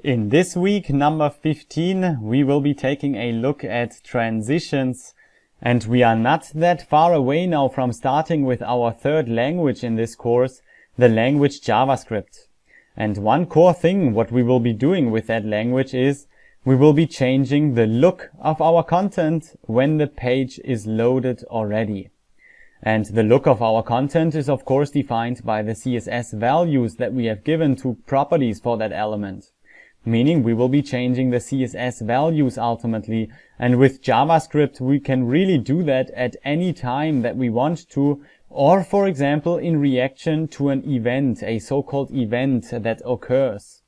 In this week, number 15, we will be taking a look at transitions, and we are not that far away now from starting with our third language in this course, the language JavaScript. And one core thing what we will be doing with that language is we will be changing the look of our content when the page is loaded already. And the look of our content is of course defined by the CSS values that we have given to properties for that element. Meaning we will be changing the CSS values ultimately, and with JavaScript we can really do that at any time that we want to, or for example in reaction to an event, a so-called event that occurs.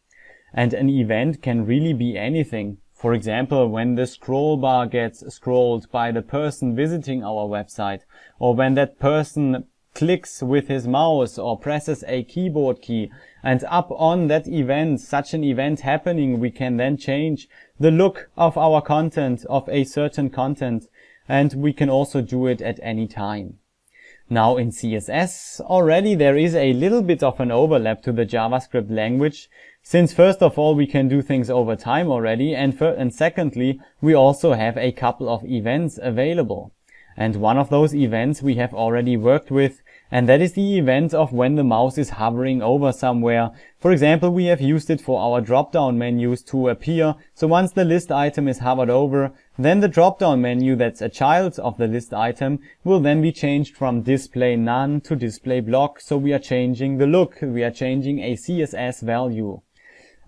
And an event can really be anything. For example, when the scroll bar gets scrolled by the person visiting our website, or when that person clicks with his mouse or presses a keyboard key, and up on that event, such an event happening, we can then change the look of our content, of a certain content, and we can also do it at any time. Now in CSS already there is a little bit of an overlap to the JavaScript language, since first of all we can do things over time already, and secondly we also have a couple of events available. And one of those events we have already worked with, and that is the event of when the mouse is hovering over somewhere. For example, we have used it for our drop-down menus to appear. So once the list item is hovered over, then the drop-down menu that's a child of the list item will then be changed from display none to display block. So we are changing the look. We are changing a CSS value.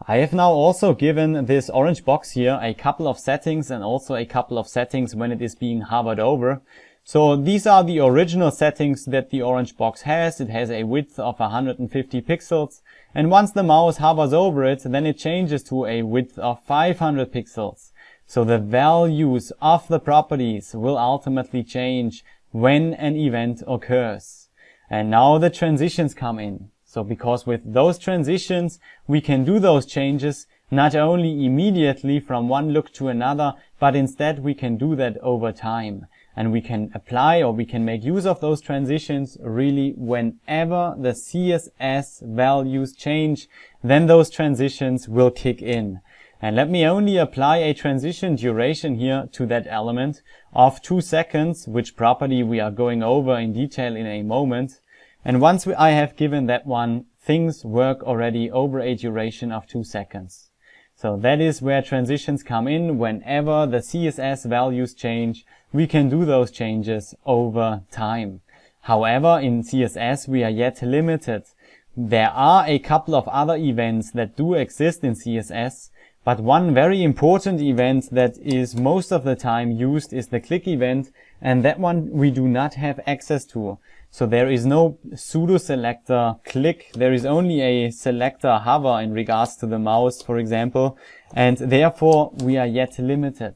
I have now also given this orange box here a couple of settings and also a couple of settings when it is being hovered over. So these are the original settings that the orange box has. It has a width of 150 pixels, and once the mouse hovers over it, then it changes to a width of 500 pixels. So the values of the properties will ultimately change when an event occurs. And now the transitions come in. So because with those transitions, we can do those changes not only immediately from one look to another, but instead we can do that over time. And we can apply, or we can make use of those transitions really whenever the CSS values change, then those transitions will kick in. And let me only apply a transition duration here to that element of 2 seconds, which property we are going over in detail in a moment. And once I have given that one, things work already over a duration of 2 seconds. So that is where transitions come in. Whenever the CSS values change, we can do those changes over time. However, in CSS we are yet limited. There are a couple of other events that do exist in CSS, but one very important event that is most of the time used is the click event, and that one we do not have access to. So there is no pseudo selector click, there is only a selector hover in regards to the mouse, for example, and therefore we are yet limited.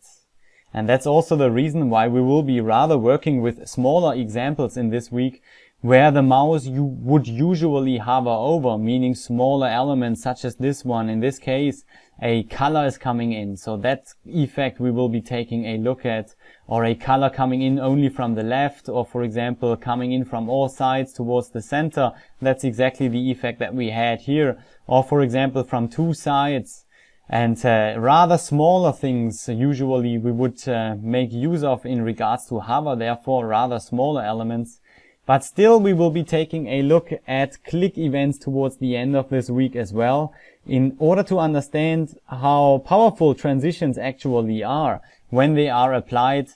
And that's also the reason why we will be rather working with smaller examples in this week, where the mouse you would usually hover over, meaning smaller elements such as this one. In this case, a color is coming in, so that effect we will be taking a look at, or a color coming in only from the left, or for example coming in from all sides towards the center. That's exactly the effect that we had here, or for example from 2 sides. And rather smaller things usually we would make use of in regards to hover, therefore rather smaller elements. But still we will be taking a look at click events towards the end of this week as well, in order to understand how powerful transitions actually are when they are applied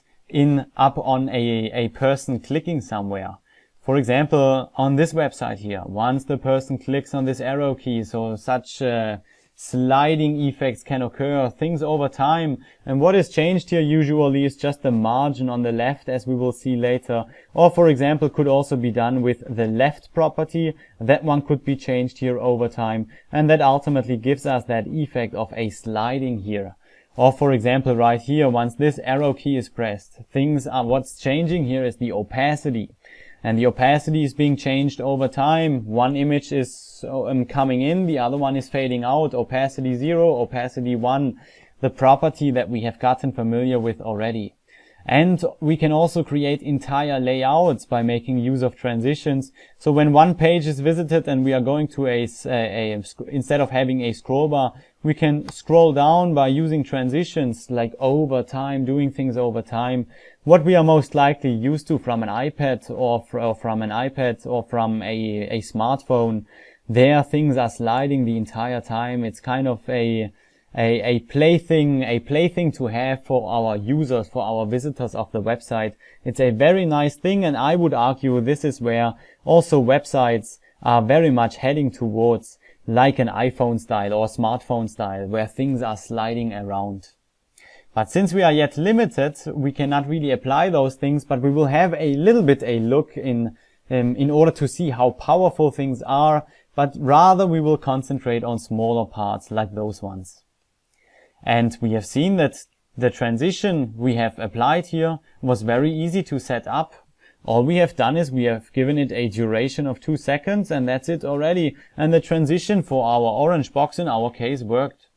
up on a person clicking somewhere. For example, on this website here, once the person clicks on this arrow key, so such sliding effects can occur, things over time. And what is changed here usually is just the margin on the left, as we will see later. Or for example, could also be done with the left property. That one could be changed here over time. And that ultimately gives us that effect of a sliding here. Or for example, right here, once this arrow key is pressed, what's changing here is the opacity. And the opacity is being changed over time. One image is coming in, the other one is fading out. Opacity 0, opacity 1, the property that we have gotten familiar with already. And we can also create entire layouts by making use of transitions. So when one page is visited and we are going to instead of having a scroll bar, we can scroll down by using transitions, like over time, doing things over time. What we are most likely used to from an iPad or from a smartphone, there things are sliding the entire time. It's kind of a plaything to have for our users, for our visitors of the website. It's a very nice thing, and I would argue this is where also websites are very much heading towards, like an iPhone style or smartphone style, where things are sliding around. But since we are yet limited, we cannot really apply those things, but we will have a little bit a look in order to see how powerful things are, but rather we will concentrate on smaller parts like those ones. And we have seen that the transition we have applied here was very easy to set up. All we have done is we have given it a duration of 2 seconds, and that's it already. And the transition for our orange box in our case worked.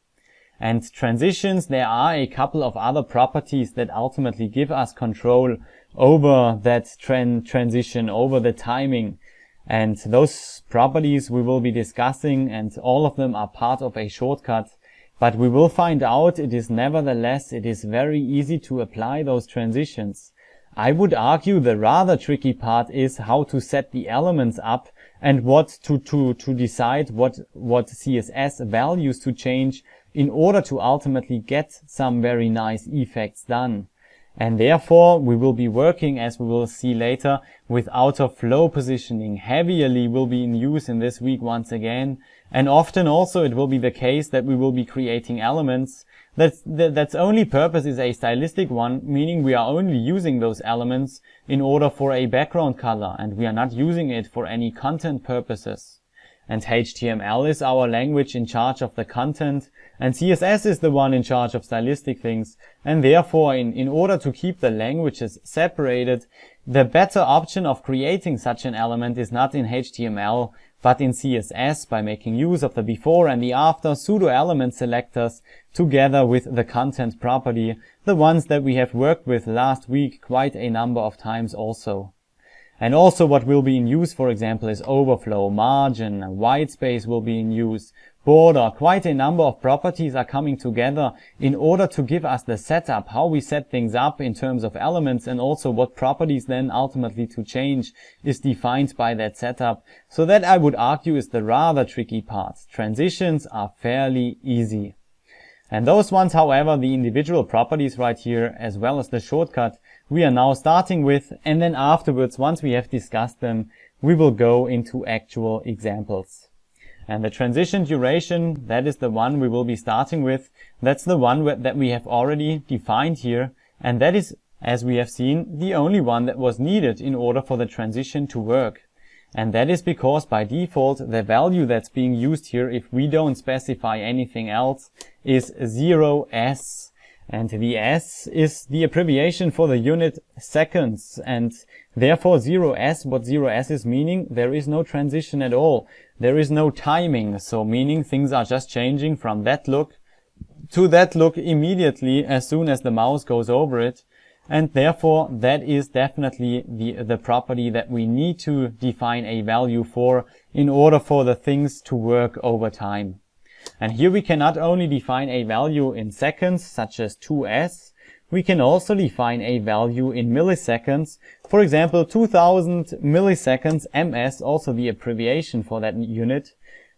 And transitions, there are a couple of other properties that ultimately give us control over that transition, over the timing. And those properties we will be discussing, and all of them are part of a shortcut. But we will find out it is very easy to apply those transitions. I would argue the rather tricky part is how to set the elements up and what to decide what CSS values to change in order to ultimately get some very nice effects done. And therefore we will be working, as we will see later, with outer flow positioning. Heavily will be in use in this week once again. And often also it will be the case that we will be creating elements that's only purpose is a stylistic one, meaning we are only using those elements in order for a background color, and we are not using it for any content purposes. And HTML is our language in charge of the content, and CSS is the one in charge of stylistic things. And therefore, in order to keep the languages separated, the better option of creating such an element is not in HTML, but in CSS, by making use of the before and the after pseudo element selectors together with the content property, the ones that we have worked with last week quite a number of times also. And also what will be in use, for example, is overflow, margin, white space will be in use, border. Quite a number of properties are coming together in order to give us the setup, how we set things up in terms of elements, and also what properties then ultimately to change is defined by that setup. So that, I would argue, is the rather tricky part. Transitions are fairly easy. And those ones, however, the individual properties right here, as well as the shortcut, we are now starting with, and then afterwards, once we have discussed them, we will go into actual examples. And the transition duration, that is the one we will be starting with. That's the one that we have already defined here. And that is, as we have seen, the only one that was needed in order for the transition to work. And that is because by default, the value that's being used here, if we don't specify anything else, is 0s. And the S is the abbreviation for the unit seconds. And therefore 0s, what 0s is meaning, there is no transition at all. There is no timing. So meaning things are just changing from that look to that look immediately as soon as the mouse goes over it. And therefore that is definitely the property that we need to define a value for in order for the things to work over time. And here we can not only define a value in seconds, such as 2s, we can also define a value in milliseconds. For example, 2000 milliseconds, ms, also the abbreviation for that unit.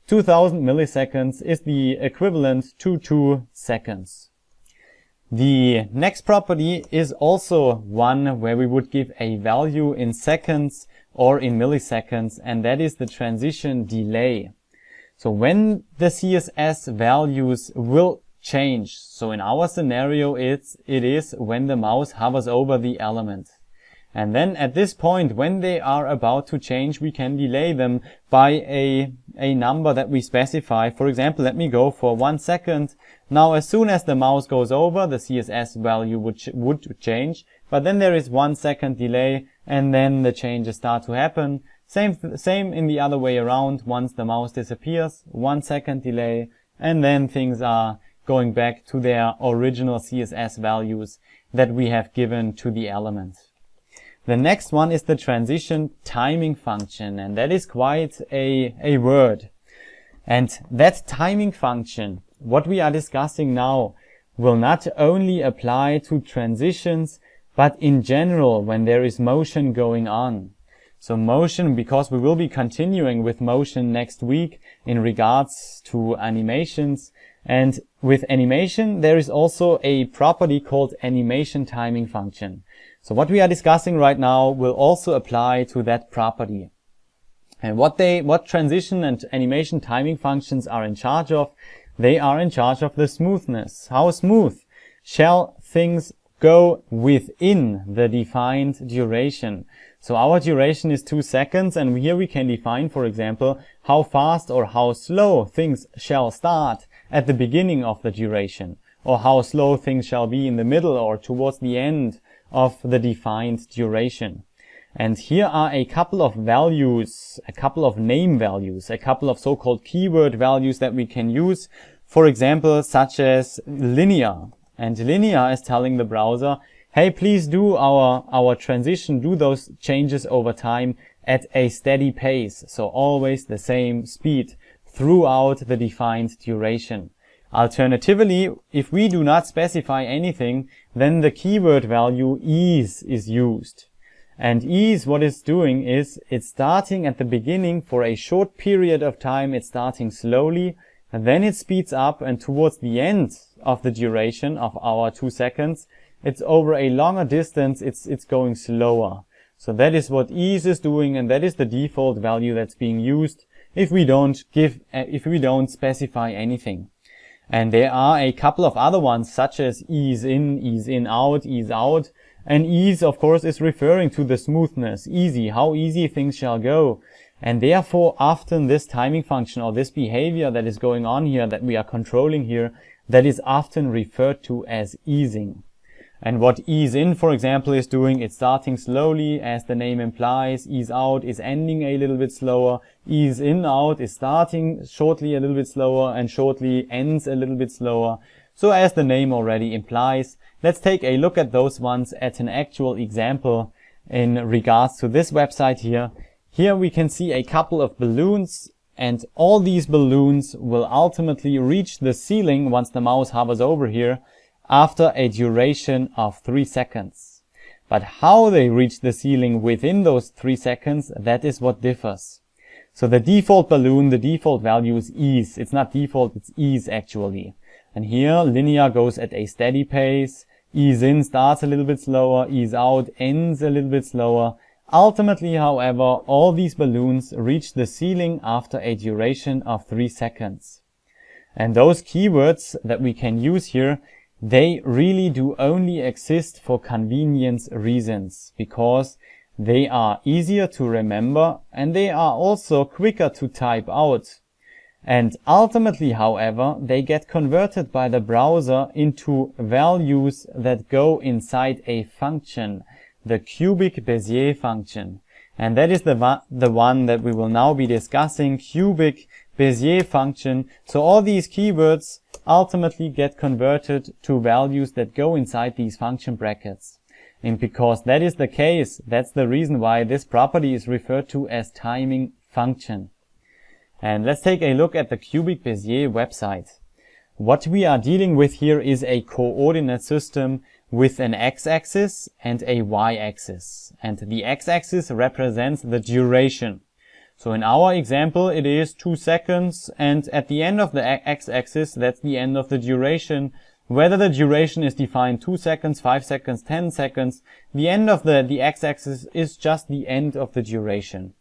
2000 milliseconds is the equivalent to 2 seconds. The next property is also one where we would give a value in seconds or in milliseconds, and that is the transition delay. So when the CSS values will change, so in our scenario it is when the mouse hovers over the element. And then at this point, when they are about to change, we can delay them by a number that we specify. For example, let me go for 1 second. Now as soon as the mouse goes over, the CSS value would change, but then there is 1 second delay, and then the changes start to happen. Same in the other way around. Once the mouse disappears, 1 second delay, and then things are going back to their original CSS values. that we have given to the element. The next one is the transition timing function, and that is quite a word. And that timing function, what we are discussing now, will not only apply to transitions, but in general when there is motion going on. So motion, because we will be continuing with motion next week in regards to animations. And with animation, there is also a property called animation timing function. So what we are discussing right now will also apply to that property. And what transition and animation timing functions are in charge of? They are in charge of the smoothness. How smooth shall things go within the defined duration? So our duration is 2 seconds, and here we can define, for example, how fast or how slow things shall start at the beginning of the duration, or how slow things shall be in the middle or towards the end of the defined duration. And here are a couple of values, a couple of name values, a couple of so-called keyword values that we can use, for example, such as linear. And linear is telling the browser, hey, please do our transition, do those changes over time at a steady pace. So always the same speed throughout the defined duration. Alternatively, if we do not specify anything, then the keyword value ease is used. And ease, what it's doing is it's starting at the beginning for a short period of time. It's starting slowly, and then it speeds up, and towards the end of the duration of our 2 seconds, it's over a longer distance, it's going slower. So that is what ease is doing, and that is the default value that's being used if we don't specify anything. And there are a couple of other ones, such as ease in, out, ease out. And ease, of course, is referring to the smoothness, easy, how easy things shall go. And therefore, often this timing function or this behavior that is going on here, that we are controlling here, that is often referred to as easing. And what ease in, for example, is doing, it's starting slowly, as the name implies. Ease out is ending a little bit slower. Ease in, out is starting shortly a little bit slower and shortly ends a little bit slower. So as the name already implies, let's take a look at those ones at an actual example in regards to this website here. Here we can see a couple of balloons, and all these balloons will ultimately reach the ceiling once the mouse hovers over here after a duration of 3 seconds. But how they reach the ceiling within those 3 seconds, that is what differs. So the default balloon, the default value is ease. It's not default, it's ease actually. And here linear goes at a steady pace. Ease in starts a little bit slower. Ease out ends a little bit slower. Ultimately, however, all these balloons reach the ceiling after a duration of 3 seconds. And those keywords that we can use here, they really do only exist for convenience reasons, because they are easier to remember and they are also quicker to type out. And ultimately, however, they get converted by the browser into values that go inside a function, the cubic Bezier function. And that is the one that we will now be discussing, cubic Bezier function. So all these keywords ultimately get converted to values that go inside these function brackets. And because that is the case, that's the reason why this property is referred to as timing function. And let's take a look at the cubic Bezier website. What we are dealing with here is a coordinate system with an x-axis and a y-axis. And the x-axis represents the duration. So in our example, it is 2 seconds, and at the end of the x-axis, that's the end of the duration. Whether the duration is defined 2 seconds, 5 seconds, 10 seconds, the end of the x-axis is just the end of the duration.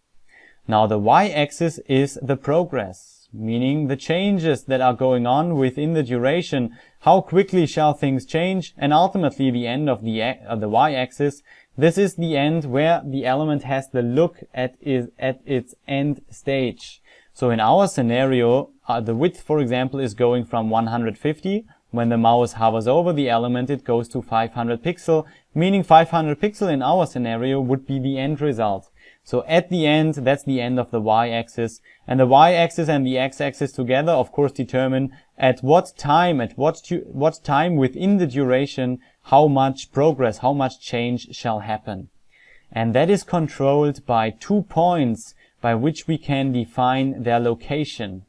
Now the y-axis is the progress, meaning the changes that are going on within the duration. How quickly shall things change? And ultimately the end of the y-axis, this is the end where the element has the look at its end stage. So in our scenario, the width, for example, is going from 150. When the mouse hovers over the element, it goes to 500 pixel, meaning 500 pixel in our scenario would be the end result. So at the end, that's the end of the y-axis. And the y-axis and the x-axis together, of course, determine at what time within the duration, how much progress, how much change shall happen. And that is controlled by 2 points by which we can define their location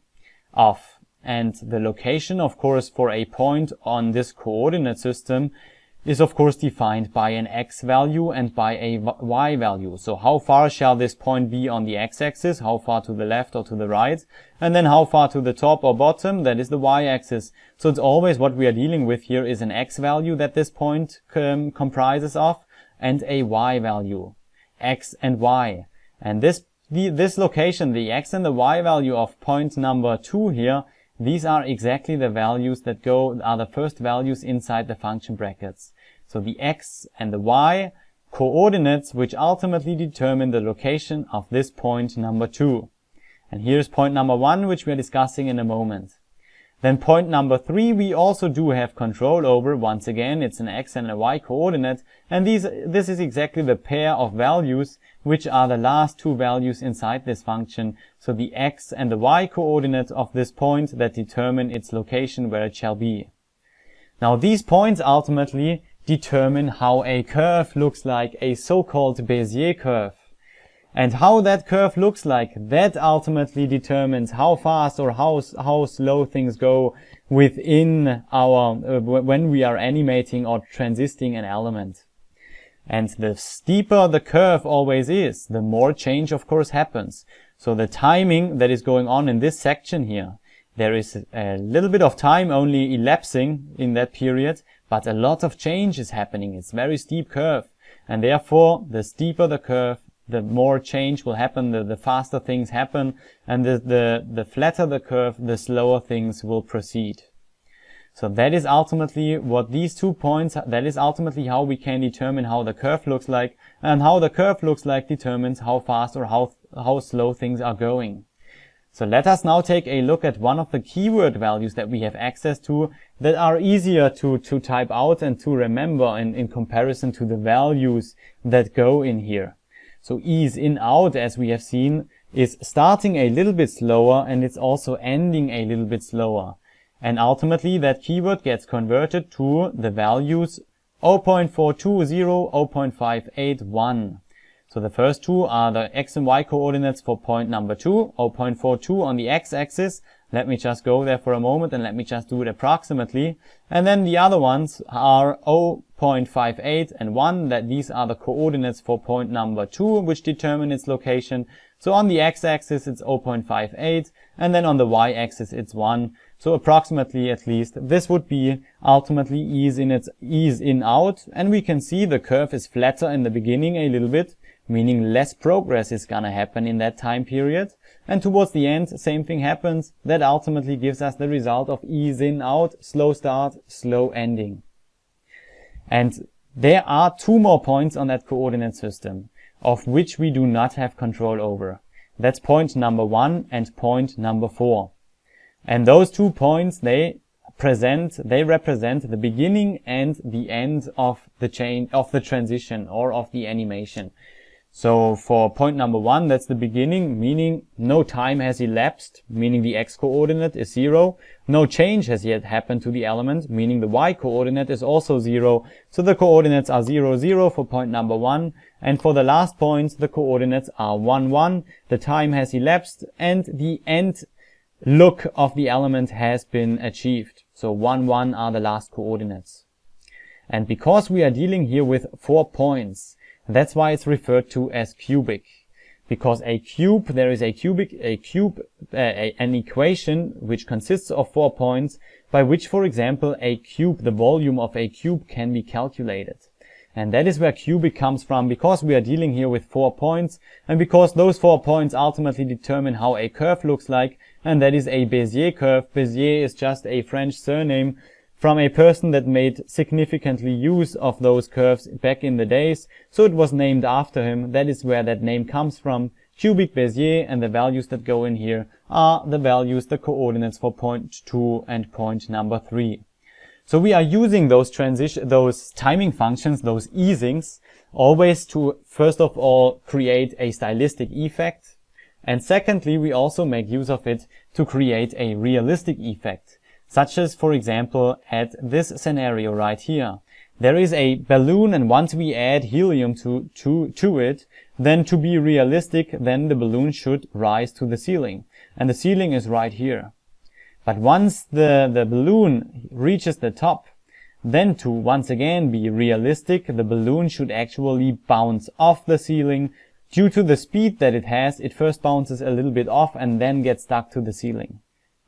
of. And the location, of course, for a point on this coordinate system is of course defined by an x value and by a y value. So how far shall this point be on the x-axis, how far to the left or to the right, and then how far to the top or bottom, that is the y-axis. So it's always what we are dealing with here is an x value that this point comprises of, and a y value, x and y. And this location, the x and the y value of point number 2 here, these are exactly the values that are the first values inside the function brackets. So the x and the y coordinates which ultimately determine the location of this point number 2. And here's point number 1, which we are discussing in a moment. Then point number 3 we also do have control over. Once again, it's an x and a y coordinate, and this is exactly the pair of values which are the last 2 values inside this function. So the x and the y coordinate of this point that determine its location where it shall be. Now these points ultimately determine how a curve looks like, a so-called Bézier curve. And how that curve looks like, that ultimately determines how fast or how slow things go within our, when we are animating or transiting an element. And the steeper the curve always is, the more change of course happens. So the timing that is going on in this section here, there is a little bit of time only elapsing in that period, but a lot of change is happening. It's a very steep curve. And therefore, the steeper the curve, the more change will happen, the faster things happen, and the flatter the curve, the slower things will proceed. So that is ultimately what these 2 points, that is ultimately how we can determine how the curve looks like, and how the curve looks like determines how fast or how slow things are going. So let us now take a look at one of the keyword values that we have access to that are easier to type out and to remember in comparison to the values that go in here. So ease in out, as we have seen, is starting a little bit slower, and it's also ending a little bit slower. And ultimately that keyword gets converted to the values 0.420, 0.581. So the first 2 are the x and y coordinates for point number 2, 0.42 on the x-axis. Let me just go there for a moment and let me just do it approximately. And then the other ones are 0.58 and 1, that these are the coordinates for point number 2, which determine its location. So on the x-axis it's 0.58, and then on the y-axis it's 1. So approximately, at least, this would be ultimately ease in out, and we can see the curve is flatter in the beginning a little bit, meaning less progress is gonna happen in that time period. And towards the end, same thing happens. That ultimately gives us the result of ease in out, slow start, slow ending. And there are 2 more points on that coordinate system, of which we do not have control over. That's point number 1 and point number 4. And those 2 points, they represent the beginning and the end of the transition or of the animation. So for point number 1, that's the beginning, meaning no time has elapsed, meaning the x-coordinate is 0. No change has yet happened to the element, meaning the y-coordinate is also 0. So the coordinates are 0, 0 for point number 1. And for the last point, the coordinates are 1, 1. The time has elapsed and the end look of the element has been achieved. So 1, 1 are the last coordinates. And because we are dealing here with 4 points, that's why it's referred to as cubic. Because a cube, there is an equation which consists of 4 points, by which, for example, the volume of a cube can be calculated. And that is where cubic comes from, because we are dealing here with 4 points, and because those 4 points ultimately determine how a curve looks like, and that is a Bézier curve. Bézier is just a French surname from a person that made significantly use of those curves back in the days, so it was named after him. That is where that name comes from. Cubic Bézier, and the values that go in here are the values, the coordinates for point 2 and point number 3. So we are using those timing functions, those easings, always to, first of all, create a stylistic effect. And secondly, we also make use of it to create a realistic effect. Such as, for example, at this scenario right here. there is a balloon, and once we add helium to it, then to be realistic, then the balloon should rise to the ceiling. And the ceiling is right here. But once the balloon reaches the top, then to once again be realistic, the balloon should actually bounce off the ceiling. Due to the speed that it has, it first bounces a little bit off and then gets stuck to the ceiling.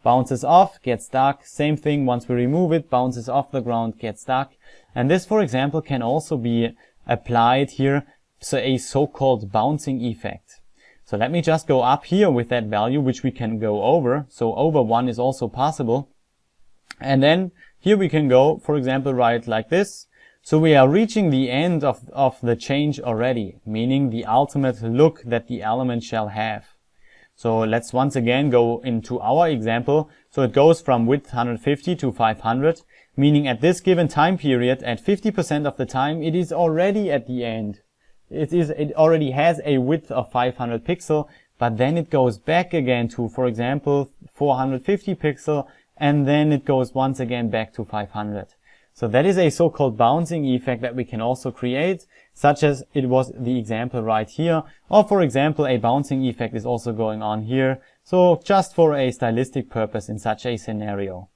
Bounces off, gets stuck, same thing once we remove it, bounces off the ground, gets stuck. And this, for example, can also be applied here, so a so-called bouncing effect. So let me just go up here with that value, which we can go over. So over 1 is also possible. And then here we can go, for example, right like this. So we are reaching the end of the change already, meaning the ultimate look that the element shall have. So let's once again go into our example. So it goes from width 150 to 500, meaning at this given time period, at 50% of the time, it is already at the end. It already has a width of 500 pixel, but then it goes back again to, for example, 450 pixel, and then it goes once again back to 500. So that is a so-called bouncing effect that we can also create, such as it was the example right here. Or for example, a bouncing effect is also going on here. So just for a stylistic purpose in such a scenario.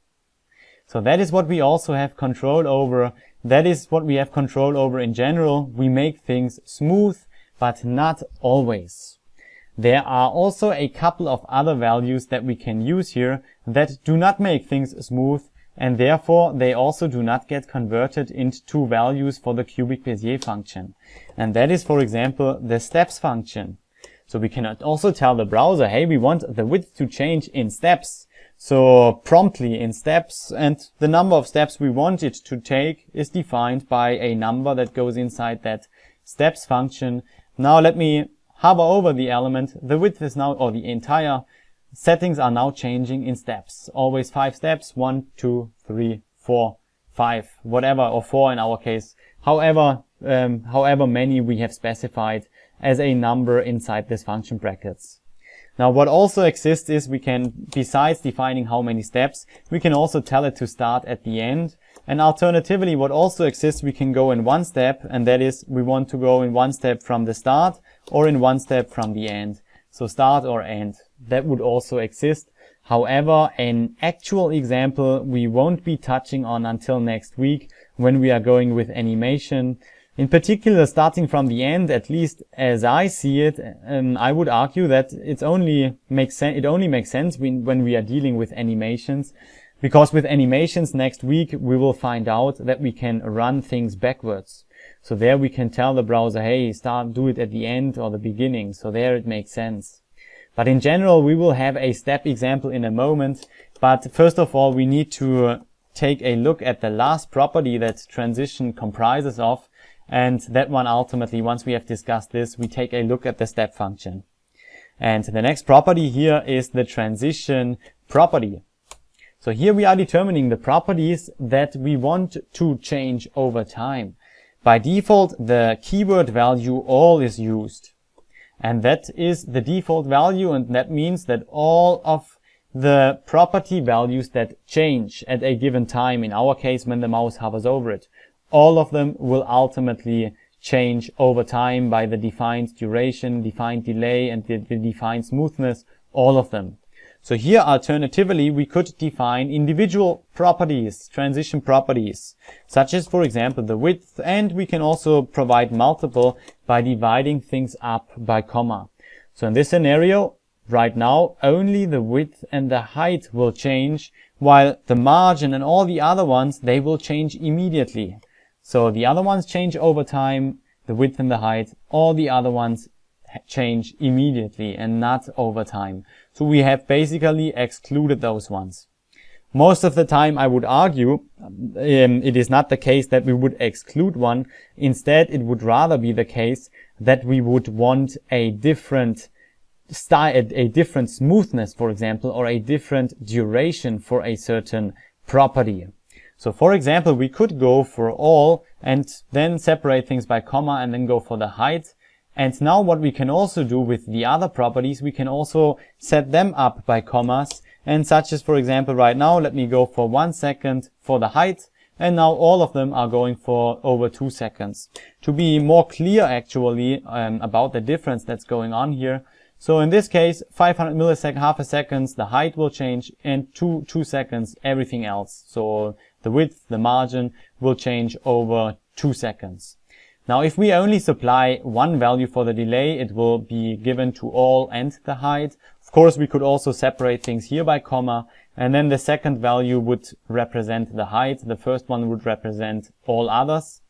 So that is what we also have control over. That is what we have control over in general. We make things smooth, but not always. There are also a couple of other values that we can use here that do not make things smooth, and therefore they also do not get converted into values for the cubic Bezier function. And that is, for example, the steps function. So we can also tell the browser, hey, we want the width to change in steps. So promptly in steps, and the number of steps we want it to take is defined by a number that goes inside that steps function. Now let me hover over the element. The width is now, or the entire settings are now changing in steps. Always 5 steps, 1, 2, 3, 4, 5, whatever, or 4 in our case. However many we have specified as a number inside this function brackets. Now what also exists is we can, besides defining how many steps, we can also tell it to start at the end. And alternatively, what also exists, we can go in one step, and that is we want to go in one step from the start or in one step from the end. So start or end. That would also exist. However, an actual example we won't be touching on until next week when we are going with animation. In particular, starting from the end, at least as I see it, I would argue that it only makes sense when we are dealing with animations, because with animations next week we will find out that we can run things backwards. So there we can tell the browser, hey, do it at the end or the beginning. So there it makes sense. But in general, we will have a step example in a moment. But first of all, we need to take a look at the last property that transition comprises of. And that one ultimately, once we have discussed this, we take a look at the step function. And the next property here is the transition property. So here we are determining the properties that we want to change over time. By default, the keyword value all is used. And that is the default value, and that means that all of the property values that change at a given time, in our case when the mouse hovers over it, all of them will ultimately change over time by the defined duration, defined delay, and the defined smoothness, all of them. So here, alternatively, we could define individual properties, transition properties, such as, for example, the width, and we can also provide multiple by dividing things up by comma. So in this scenario, right now, only the width and the height will change, while the margin and all the other ones, they will change immediately. So the other ones change over time, the width and the height, all the other ones change immediately and not over time. So we have basically excluded those ones. Most of the time I would argue it is not the case that we would exclude one. Instead, it would rather be the case that we would want a different style, a different smoothness, for example, or a different duration for a certain property. So for example, we could go for all and then separate things by comma and then go for the height. And now what we can also do with the other properties, we can also set them up by commas, and such as, for example, right now, let me go for 1 second for the height and now all of them are going for over 2 seconds. To be more clear actually about the difference that's going on here, so in this case 500 milliseconds, half a second, the height will change, and 2 seconds everything else. So the width, the margin will change over 2 seconds. Now if we only supply one value for the delay, it will be given to all and the height. Of course we could also separate things here by comma, and then the second value would represent the height, the first one would represent all others.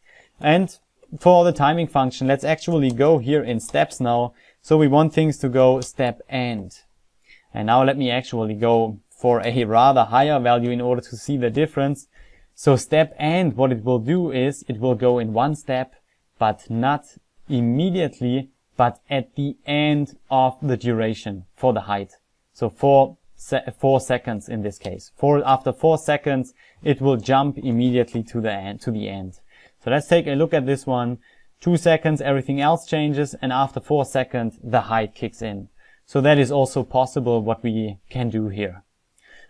And for the timing function, let's actually go here in steps now. So we want things to go step and now let me actually go for a rather higher value in order to see the difference. So step and, what it will do is it will go in one step, but not immediately, but at the end of the duration for the height. So 4 seconds in this case. After 4 seconds, it will jump immediately to the end. So let's take a look at this one. 2 seconds, everything else changes, and after 4 seconds, the height kicks in. So that is also possible what we can do here.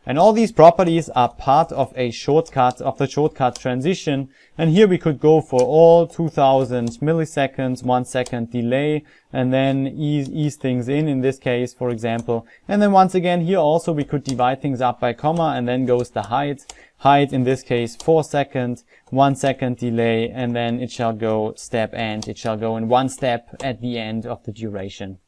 And all these properties are part of a shortcut, of the shortcut transition. And here we could go for all 2000 milliseconds, 1 second delay, and then ease things in this case, for example. And then once again, here also we could divide things up by comma, and then goes the height. Height, in this case, 4 seconds, 1 second delay, and then it shall go step and. It shall go in one step at the end of the duration.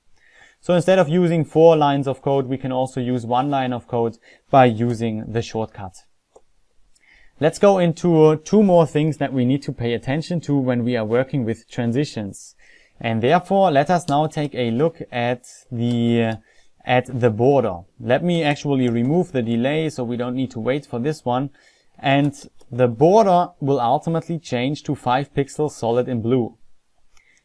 So instead of using 4 lines of code, we can also use 1 line of code by using the shortcut. Let's go into 2 more things that we need to pay attention to when we are working with transitions. And therefore, let us now take a look at the border. Let me actually remove the delay so we don't need to wait for this one. And the border will ultimately change to 5 pixels solid in blue.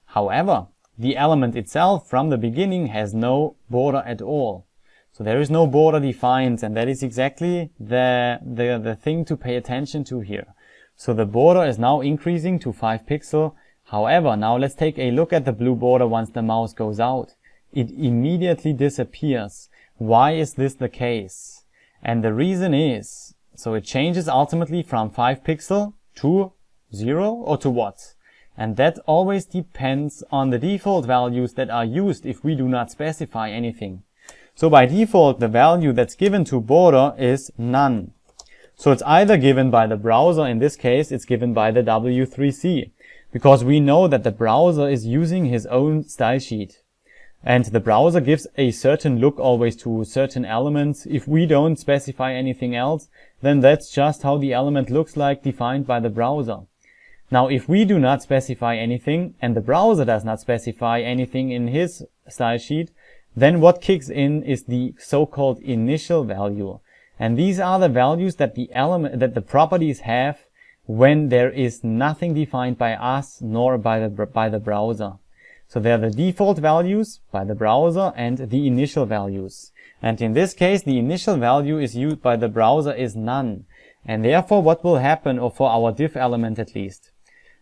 However, the element itself from the beginning has no border at all. So there is no border defined, and that is exactly the thing to pay attention to here. So the border is now increasing to 5 pixels. However, now let's take a look at the blue border once the mouse goes out. It immediately disappears. Why is this the case? And the reason is, so it changes ultimately from 5 pixels to 0 or to what? And that always depends on the default values that are used if we do not specify anything. So by default, the value that's given to border is none. So it's either given by the browser, in this case it's given by the W3C, because we know that the browser is using his own style sheet. And the browser gives a certain look always to certain elements. If we don't specify anything else, then that's just how the element looks like, defined by the browser. Now, if we do not specify anything, and the browser does not specify anything in his style sheet, then what kicks in is the so-called initial value. And these are the values that the properties have when there is nothing defined by us nor by the browser. So they are the default values by the browser and the initial values. And in this case, the initial value is used by the browser is none. And therefore, what will happen, or for our div element at least,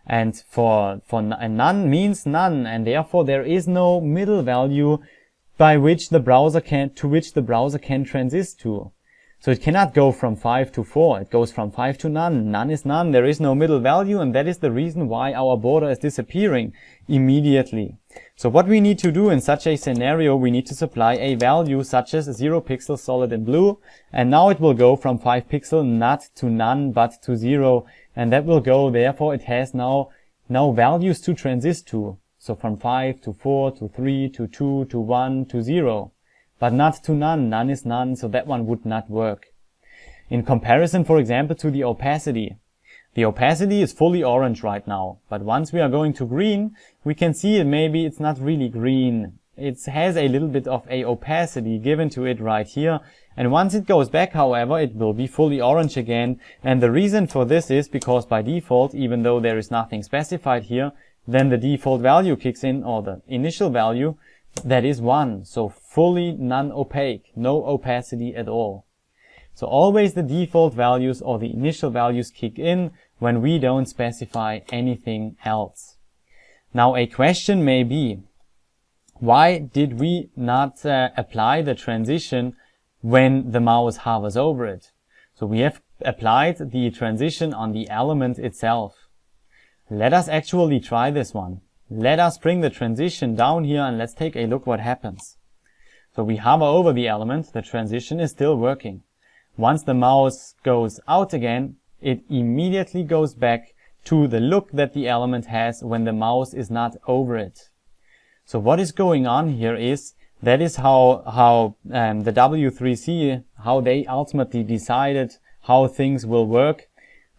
and for none means none, and therefore there is no middle value to which the browser can transist to. So it cannot go from 5 to 4, it goes from 5 to none. None is none, there is no middle value, and that is the reason why our border is disappearing immediately. So what we need to do in such a scenario, we need to supply a value such as 0 pixels solid in blue, and now it will go from 5 pixel not to none but to 0, and that will go, therefore it has now values to transist to. So from 5 to 4 to 3 to 2 to 1 to 0. But not to none. None is none, so that one would not work. In comparison, for example, to the opacity. The opacity is fully orange right now, but once we are going to green, we can see maybe it's not really green. It has a little bit of a opacity given to it right here, and once it goes back, however, it will be fully orange again, and the reason for this is because by default, even though there is nothing specified here, then the default value kicks in, or the initial value, that is 1, so fully non-opaque, no opacity at all. So always the default values or the initial values kick in when we don't specify anything else. Now a question may be, why did we not apply the transition when the mouse hovers over it? So we have applied the transition on the element itself. Let us actually try this one. Let us bring the transition down here and let's take a look what happens. So we hover over the element, the transition is still working. Once the mouse goes out again, it immediately goes back to the look that the element has when the mouse is not over it. So what is going on here is, that is how the W3C, how they ultimately decided how things will work.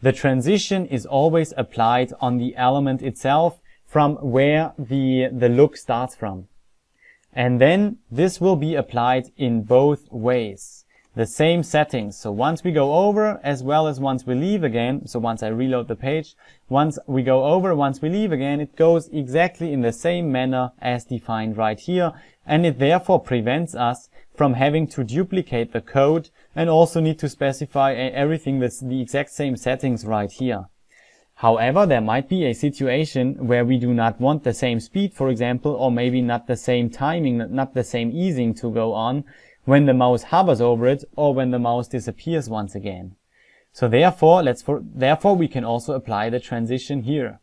The transition is always applied on the element itself from where the look starts from. And then this will be applied in both ways. The same settings. So once we go over as well as once we leave again, so once I reload the page, once we go over, once we leave again, it goes exactly in the same manner as defined right here, and it therefore prevents us from having to duplicate the code and also need to specify everything with the exact same settings right here. However, there might be a situation where we do not want the same speed, for example, or maybe not the same timing, not the same easing to go on when the mouse hovers over it or when the mouse disappears once again. So therefore, we can also apply the transition here.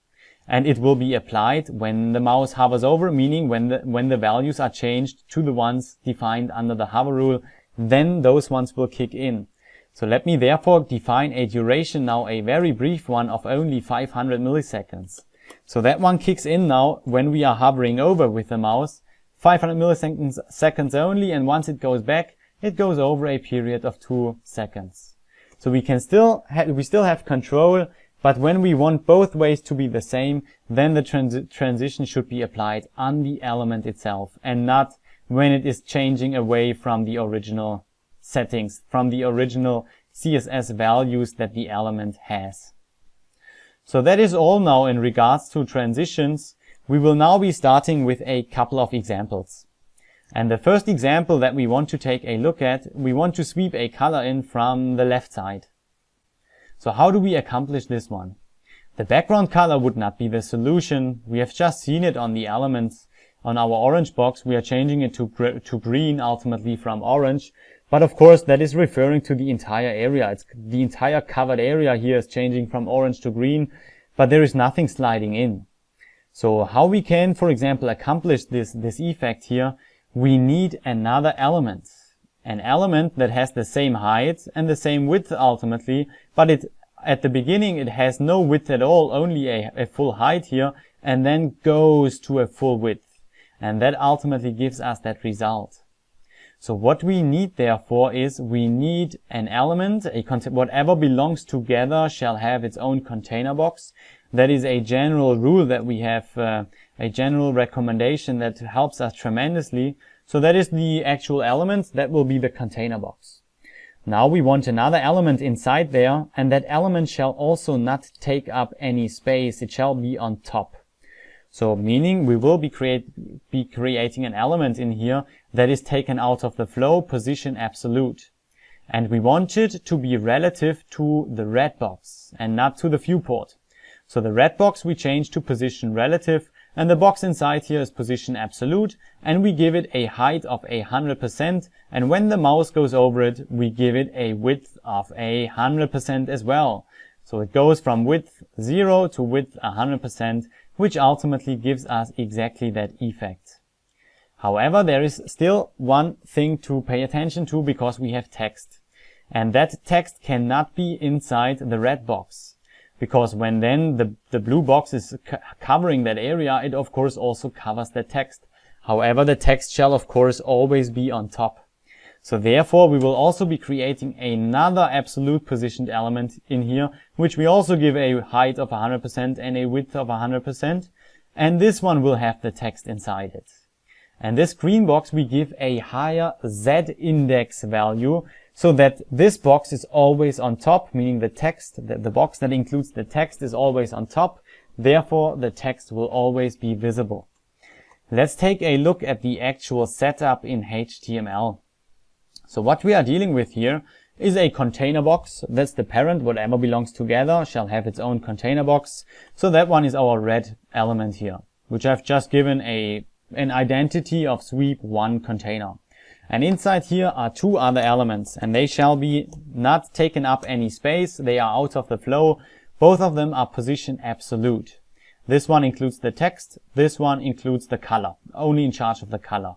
And it will be applied when the mouse hovers over, meaning when the values are changed to the ones defined under the hover rule, then those ones will kick in. So let me therefore define a duration now, a very brief one of only 500 milliseconds. So that one kicks in now when we are hovering over with the mouse, 500 milliseconds only, and once it goes back, it goes over a period of 2 seconds. So we still have control, but when we want both ways to be the same, then the transition should be applied on the element itself and not when it is changing away from the original settings, from the original CSS values that the element has. So that is all now in regards to transitions. We will now be starting with a couple of examples. And the first example that we want to take a look at, we want to sweep a color in from the left side. So how do we accomplish this one? The background color would not be the solution. We have just seen it on the elements. On our orange box, we are changing it to green, ultimately from orange. But of course, that is referring to the entire area. It's the entire covered area here is changing from orange to green, but there is nothing sliding in. So how we can, for example, accomplish this effect here, we need another element. An element that has the same height and the same width ultimately, but at the beginning it has no width at all, only a full height here, and then goes to a full width. And that ultimately gives us that result. So what we need therefore is we need an element, whatever belongs together shall have its own container box. That is a general rule that we have, a general recommendation that helps us tremendously. So that is the actual element, that will be the container box. Now we want another element inside there, and that element shall also not take up any space, it shall be on top. So meaning we will be creating an element in here that is taken out of the flow, position absolute. And we want it to be relative to the red box and not to the viewport. So the red box we change to position relative, and the box inside here is position absolute, and we give it a height of 100%, and when the mouse goes over it, we give it a width of 100% as well. So it goes from width 0 to width 100%, which ultimately gives us exactly that effect. However, there is still one thing to pay attention to because we have text. And that text cannot be inside the red box. Because when then the blue box is covering that area, it of course also covers the text. However, the text shall of course always be on top. So therefore, we will also be creating another absolute positioned element in here, which we also give a height of 100% and a width of 100%. And this one will have the text inside it. And this green box, we give a higher Z index value, so that this box is always on top, meaning the text, the box that includes the text is always on top. Therefore, the text will always be visible. Let's take a look at the actual setup in HTML. So what we are dealing with here is a container box. That's the parent. Whatever belongs together shall have its own container box. So that one is our red element here, which I've just given an identity of sweep one container. And inside here are two other elements, and they shall be not taken up any space. They are out of the flow. Both of them are position absolute. This one includes the text. This one includes the color, only in charge of the color.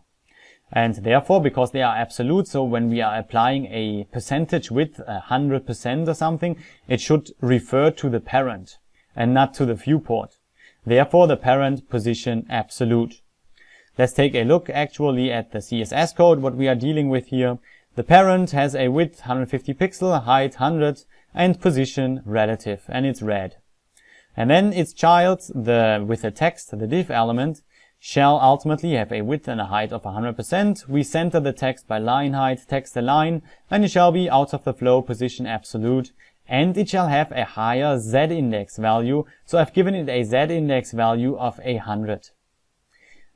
And therefore, because they are absolute, so when we are applying a percentage width, 100% or something, it should refer to the parent and not to the viewport. Therefore, the parent position absolute. Let's take a look actually at the CSS code, what we are dealing with here. The parent has a width 150 pixel, height 100, and position relative, and it's red. And then its child, with the text, the div element, shall ultimately have a width and a height of 100%. We center the text by line height, text align, and it shall be out of the flow, position absolute, and it shall have a higher z-index value. So I've given it a z-index value of 100.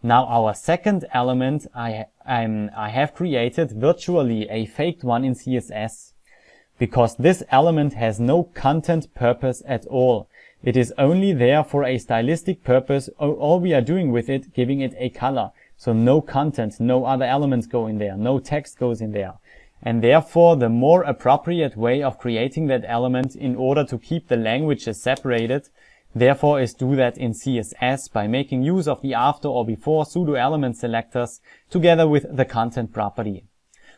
Now our second element, I have created virtually a faked one in CSS, because this element has no content purpose at all. It is only there for a stylistic purpose. All we are doing with it, giving it a color. So no content, no other elements go in there, no text goes in there. And therefore, the more appropriate way of creating that element in order to keep the languages separated, therefore, is do that in CSS by making use of the after or before pseudo element selectors together with the content property.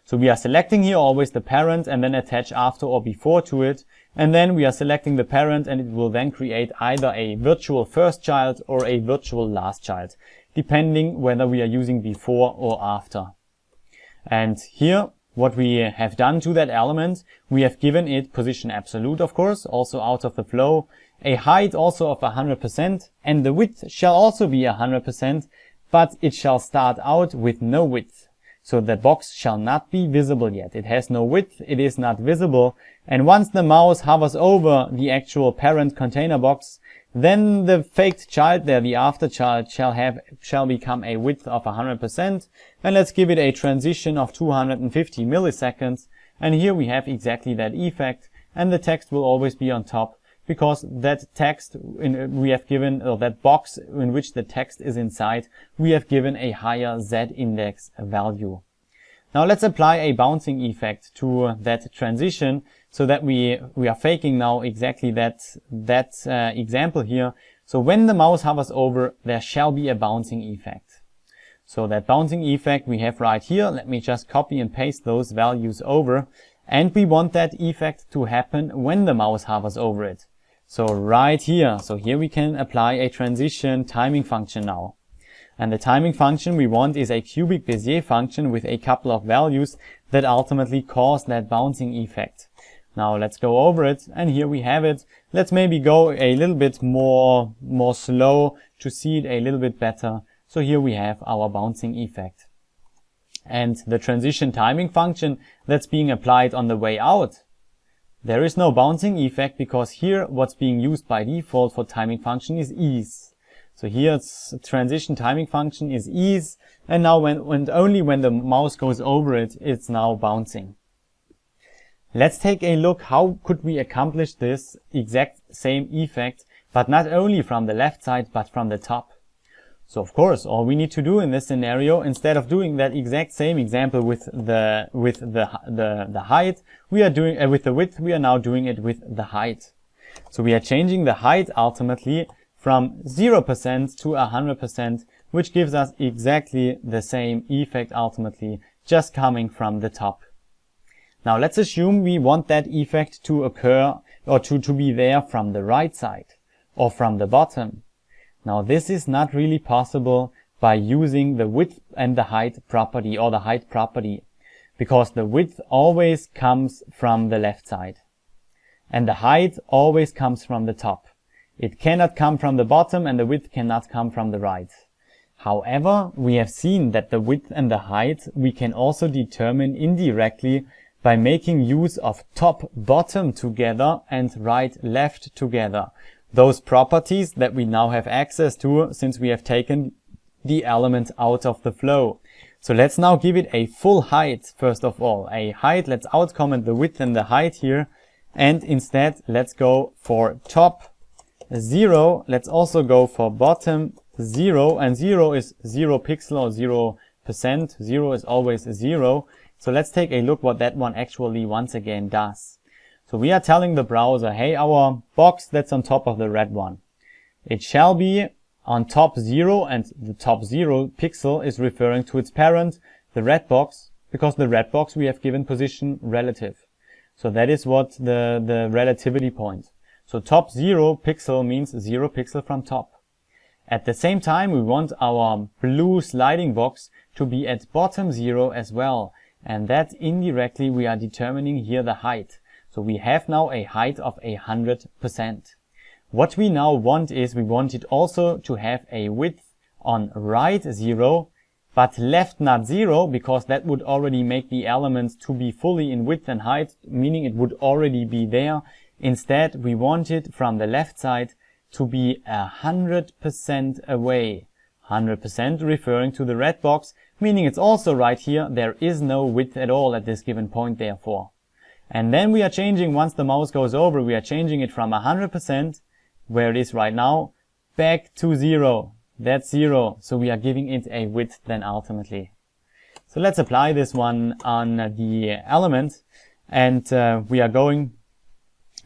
So we are selecting here always the parent and then attach after or before to it. And then we are selecting the parent, and it will then create either a virtual first child or a virtual last child, depending whether we are using before or after. And here, what we have done to that element, we have given it position absolute, of course, also out of the flow, a height also of 100%, and the width shall also be 100%, but it shall start out with no width. So the box shall not be visible yet. It has no width, it is not visible, and once the mouse hovers over the actual parent container box, then the faked child there, the after child, shall become a width of 100%, and let's give it a transition of 250 milliseconds, and here we have exactly that effect, and the text will always be on top, because that text we have given, or that box in which the text is inside, we have given a higher z-index value. Now let's apply a bouncing effect to that transition, so that we are faking now exactly that example here. So when the mouse hovers over, there shall be a bouncing effect. So that bouncing effect we have right here. Let me just copy and paste those values over, and we want that effect to happen when the mouse hovers over it. So right here, so here we can apply a transition timing function now. And the timing function we want is a cubic Bezier function with a couple of values that ultimately cause that bouncing effect. Now let's go over it, and here we have it. Let's maybe go a little bit more slow to see it a little bit better. So here we have our bouncing effect. And the transition timing function that's being applied on the way out, there is no bouncing effect, because here what's being used by default for timing function is ease. So here it's transition timing function is ease, and now only when the mouse goes over it, it's now bouncing. Let's take a look how could we accomplish this exact same effect, but not only from the left side but from the top. So of course, all we need to do in this scenario, instead of doing that exact same example with the height, we are doing with the width, we are now doing it with the height. So we are changing the height ultimately from 0% to 100%, which gives us exactly the same effect ultimately, just coming from the top. Now let's assume we want that effect to occur, or to be there from the right side or from the bottom. Now this is not really possible by using the width and the height property, or the height property, because the width always comes from the left side and the height always comes from the top. It cannot come from the bottom, and the width cannot come from the right. However, we have seen that the width and the height we can also determine indirectly by making use of top bottom together and right left together. Those properties that we now have access to since we have taken the element out of the flow. So let's now give it a full height first of all. A height, let's outcomment the width and the height here, and instead let's go for top 0. Let's also go for bottom 0, and 0 is 0 pixel or 0 100%. 0 is always 0. So let's take a look what that one actually once again does. So we are telling the browser, hey, our box that's on top of the red one, it shall be on top 0, and the top 0 pixel is referring to its parent, the red box, because the red box we have given position relative. So that is what the relativity point. So top 0 pixel means 0 pixel from top. At the same time, we want our blue sliding box to be at bottom 0 as well. And that indirectly we are determining here the height. So we have now a height of 100%. What we now want is we want it also to have a width on right 0, but left not 0, because that would already make the element to be fully in width and height, meaning it would already be there. Instead, we want it from the left side to be 100% away. 100% referring to the red box, meaning it's also right here. There is no width at all at this given point, therefore. And then we are changing, once the mouse goes over, we are changing it from 100%, where it is right now, back to 0. That's 0. So we are giving it a width then ultimately. So let's apply this one on the element. And we are going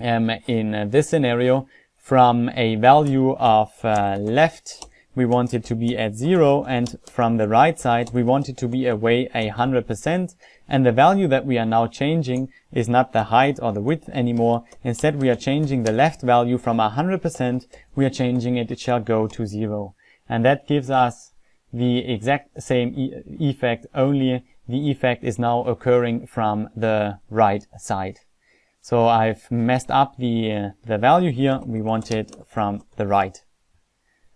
in this scenario from a value of left, we want it to be at 0, and from the right side we want it to be away 100%, and the value that we are now changing is not the height or the width anymore. Instead we are changing the left value from 100%, we are changing it, it shall go to 0. And that gives us the exact same effect, only the effect is now occurring from the right side. So I've messed up the value here, we want it from the right.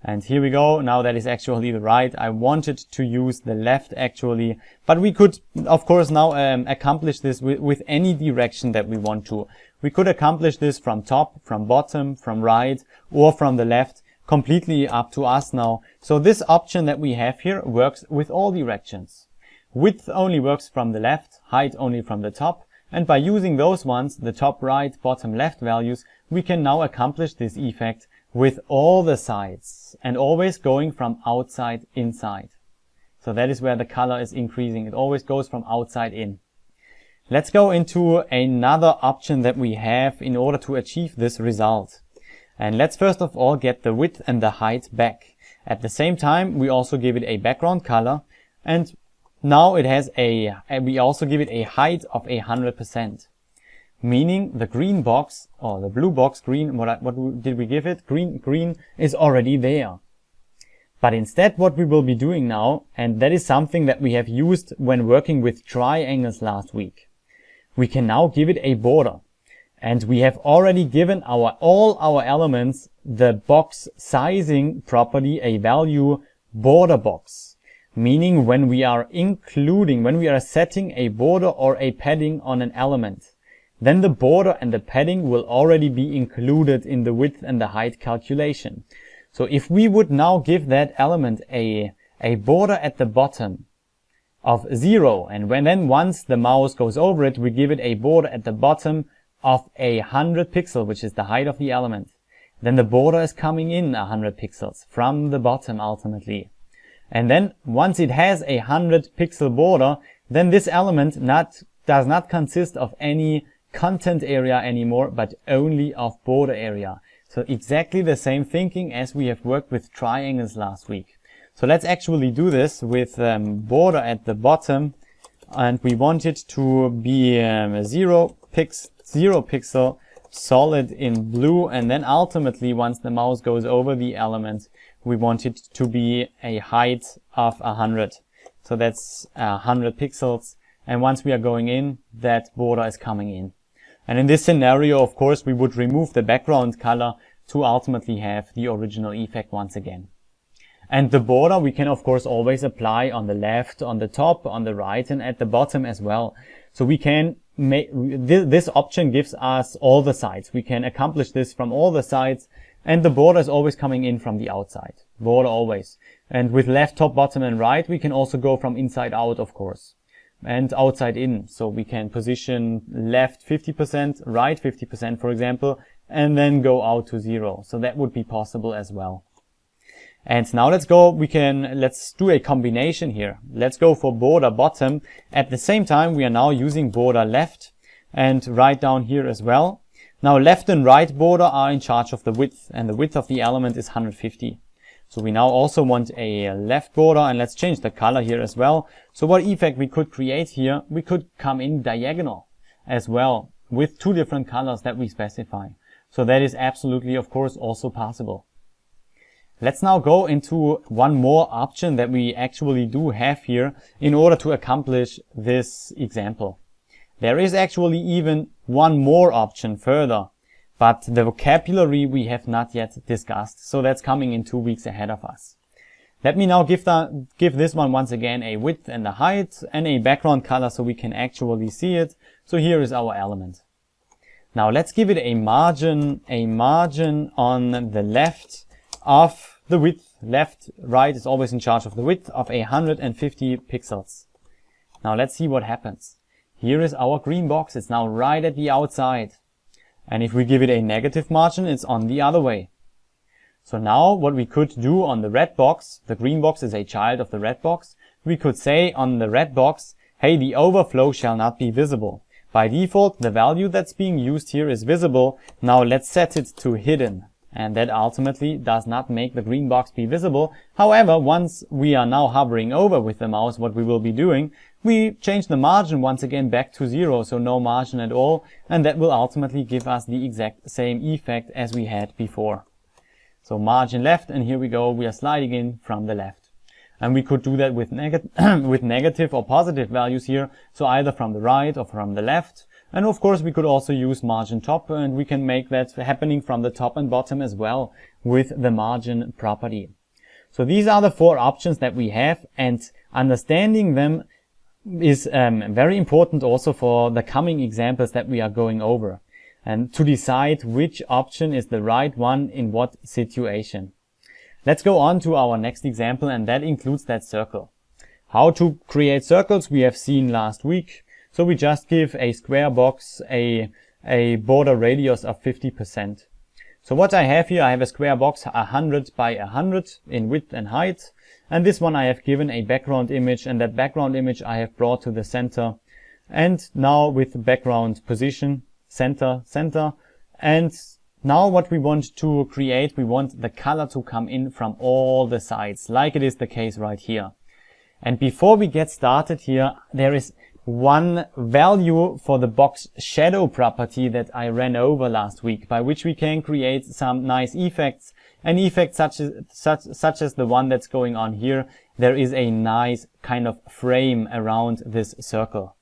And here we go, now that is actually the right. I wanted to use the left actually, but we could of course now accomplish this with any direction that we want to. We could accomplish this from top, from bottom, from right, or from the left, completely up to us now. So this option that we have here works with all directions. Width only works from the left, height only from the top, and by using those ones, the top right, bottom left values, we can now accomplish this effect with all the sides, and always going from outside inside. So that is where the color is increasing. It always goes from outside in. Let's go into another option that we have in order to achieve this result. And let's first of all get the width and the height back. At the same time, we also give it a background color, and now it has we also give it a height of 100%. Meaning the green box, or the blue box, green, what did we give it? Green is already there. But instead what we will be doing now, and that is something that we have used when working with triangles last week, we can now give it a border. And we have already given all our elements the box sizing property a value border box. Meaning when we are setting a border or a padding on an element, then the border and the padding will already be included in the width and the height calculation. So if we would now give that element a border at the bottom of 0, and then once the mouse goes over it, we give it a border at the bottom of 100 pixel, which is the height of the element, then the border is coming in 100 pixels from the bottom ultimately. And then once it has 100 pixel border, then this element does not consist of any content area anymore, but only of border area. So exactly the same thinking as we have worked with triangles last week. So let's actually do this with border at the bottom, and we want it to be 0 pixel solid in blue, and then ultimately once the mouse goes over the element, we want it to be a height of 100. So that's 100 pixels, and once we are going in, that border is coming in. And in this scenario, of course, we would remove the background color to ultimately have the original effect once again. And the border we can of course always apply on the left, on the top, on the right, and at the bottom as well. So we can make this option gives us all the sides. We can accomplish this from all the sides, and the border is always coming in from the outside. Border always. And with left, top, bottom, and right, we can also go from inside out, of course, and outside in. So we can position left 50%, right 50%, for example, and then go out to 0. So that would be possible as well. And now let's do a combination here. Let's go for border bottom. At the same time, we are now using border left and right down here as well. Now left and right border are in charge of the width, and the width of the element is 150. So we now also want a left border, and let's change the color here as well. So what effect we could create here, we could come in diagonal as well with two different colors that we specify. So that is absolutely, of course, also possible. Let's now go into one more option that we actually do have here in order to accomplish this example. There is actually even one more option further, but the vocabulary we have not yet discussed, so that's coming in 2 weeks ahead of us. Let me now give this one once again a width and a height and a background color so we can actually see it. So here is our element. Now let's give it a margin on the left of the width. Left, right is always in charge of the width of 150 pixels. Now let's see what happens. Here is our green box. It's now right at the outside. And if we give it a negative margin, it's on the other way. So now what we could do on the red box, the green box is a child of the red box, we could say on the red box, hey, the overflow shall not be visible. By default, the value that's being used here is visible. Now let's set it to hidden. And that ultimately does not make the green box be visible. However, once we are now hovering over with the mouse, what we will be doing, we change the margin once again back to 0, so no margin at all, and that will ultimately give us the exact same effect as we had before. So margin left, and here we go, we are sliding in from the left. And we could do that with negative or positive values here, so either from the right or from the left. And of course we could also use margin top, and we can make that happening from the top and bottom as well with the margin property. So these are the 4 options that we have, and understanding them is very important also for the coming examples that we are going over, and to decide which option is the right one in what situation. Let's go on to our next example, and that includes that circle. How to create circles we have seen last week. So we just give a square box a border radius of 50%. So what I have here, I have a square box 100 by 100 in width and height. And this one I have given a background image, and that background image I have brought to the center. And now with background position, center. And now what we want to create, we want the color to come in from all the sides, like it is the case right here. And before we get started here, there is one value for the box shadow property that I ran over last week, by which we can create some nice effects. An effect such as the one that's going on here. There is a nice kind of frame around this circle.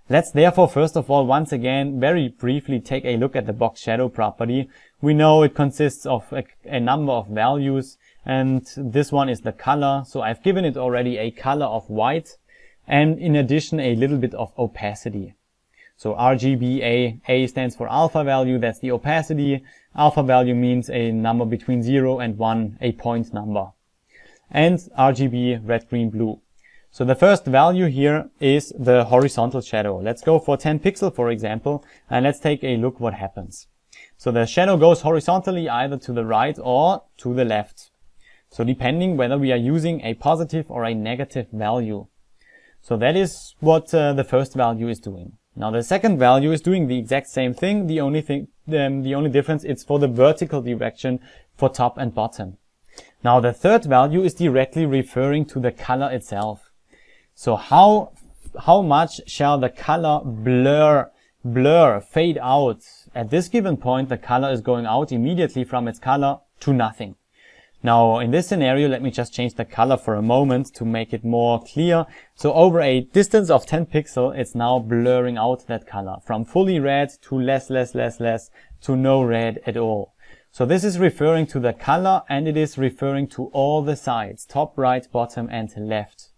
Let's therefore first of all once again very briefly take a look at the box shadow property. We know it consists of a number of values, and this one is the color. So I've given it already a color of white, and in addition a little bit of opacity. So RGBA, A stands for alpha value, that's the opacity. Alpha value means a number between 0 and 1, a point number. And RGB, red, green, blue. So the first value here is the horizontal shadow. Let's go for 10 pixel, for example, and let's take a look what happens. So the shadow goes horizontally either to the right or to the left. So depending whether we are using a positive or a negative value. So that is what the first value is doing. Now the second value is doing the exact same thing. The only difference is for the vertical direction for top and bottom. Now the third value is directly referring to the color itself. So how much shall the color fade out? At this given point, the color is going out immediately from its color to nothing. Now in this scenario, let me just change the color for a moment to make it more clear. So over a distance of 10 pixels, it's now blurring out that color from fully red to less to no red at all. So this is referring to the color, and it is referring to all the sides, top, right, bottom and left.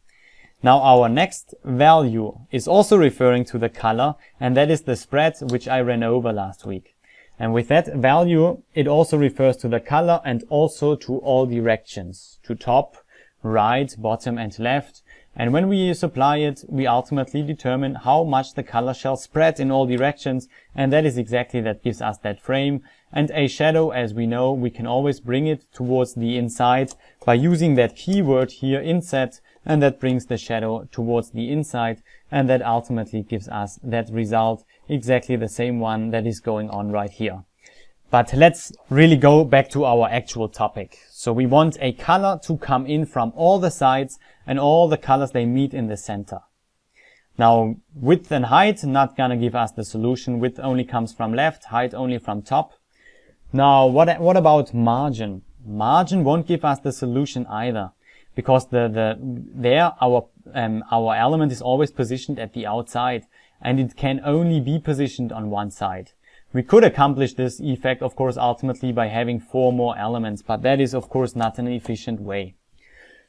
Now our next value is also referring to the color, and that is the spread which I ran over last week. And with that value, it also refers to the color and also to all directions, to top, right, bottom and left. And when we supply it, we ultimately determine how much the color shall spread in all directions, and that is exactly that gives us that frame. And a shadow, as we know, we can always bring it towards the inside by using that keyword here, inset, and that brings the shadow towards the inside, and that ultimately gives us that result, exactly the same one that is going on right here. But let's really go back to our actual topic. So we want a color to come in from all the sides, and all the colors they meet in the center. Now, width and height not gonna give us the solution. Width only comes from left, height only from top. Now, what about margin? Margin won't give us the solution either, because our element is always positioned at the outside, and it can only be positioned on one side. We could accomplish this effect, of course, ultimately by having 4 more elements, but that is, of course, not an efficient way.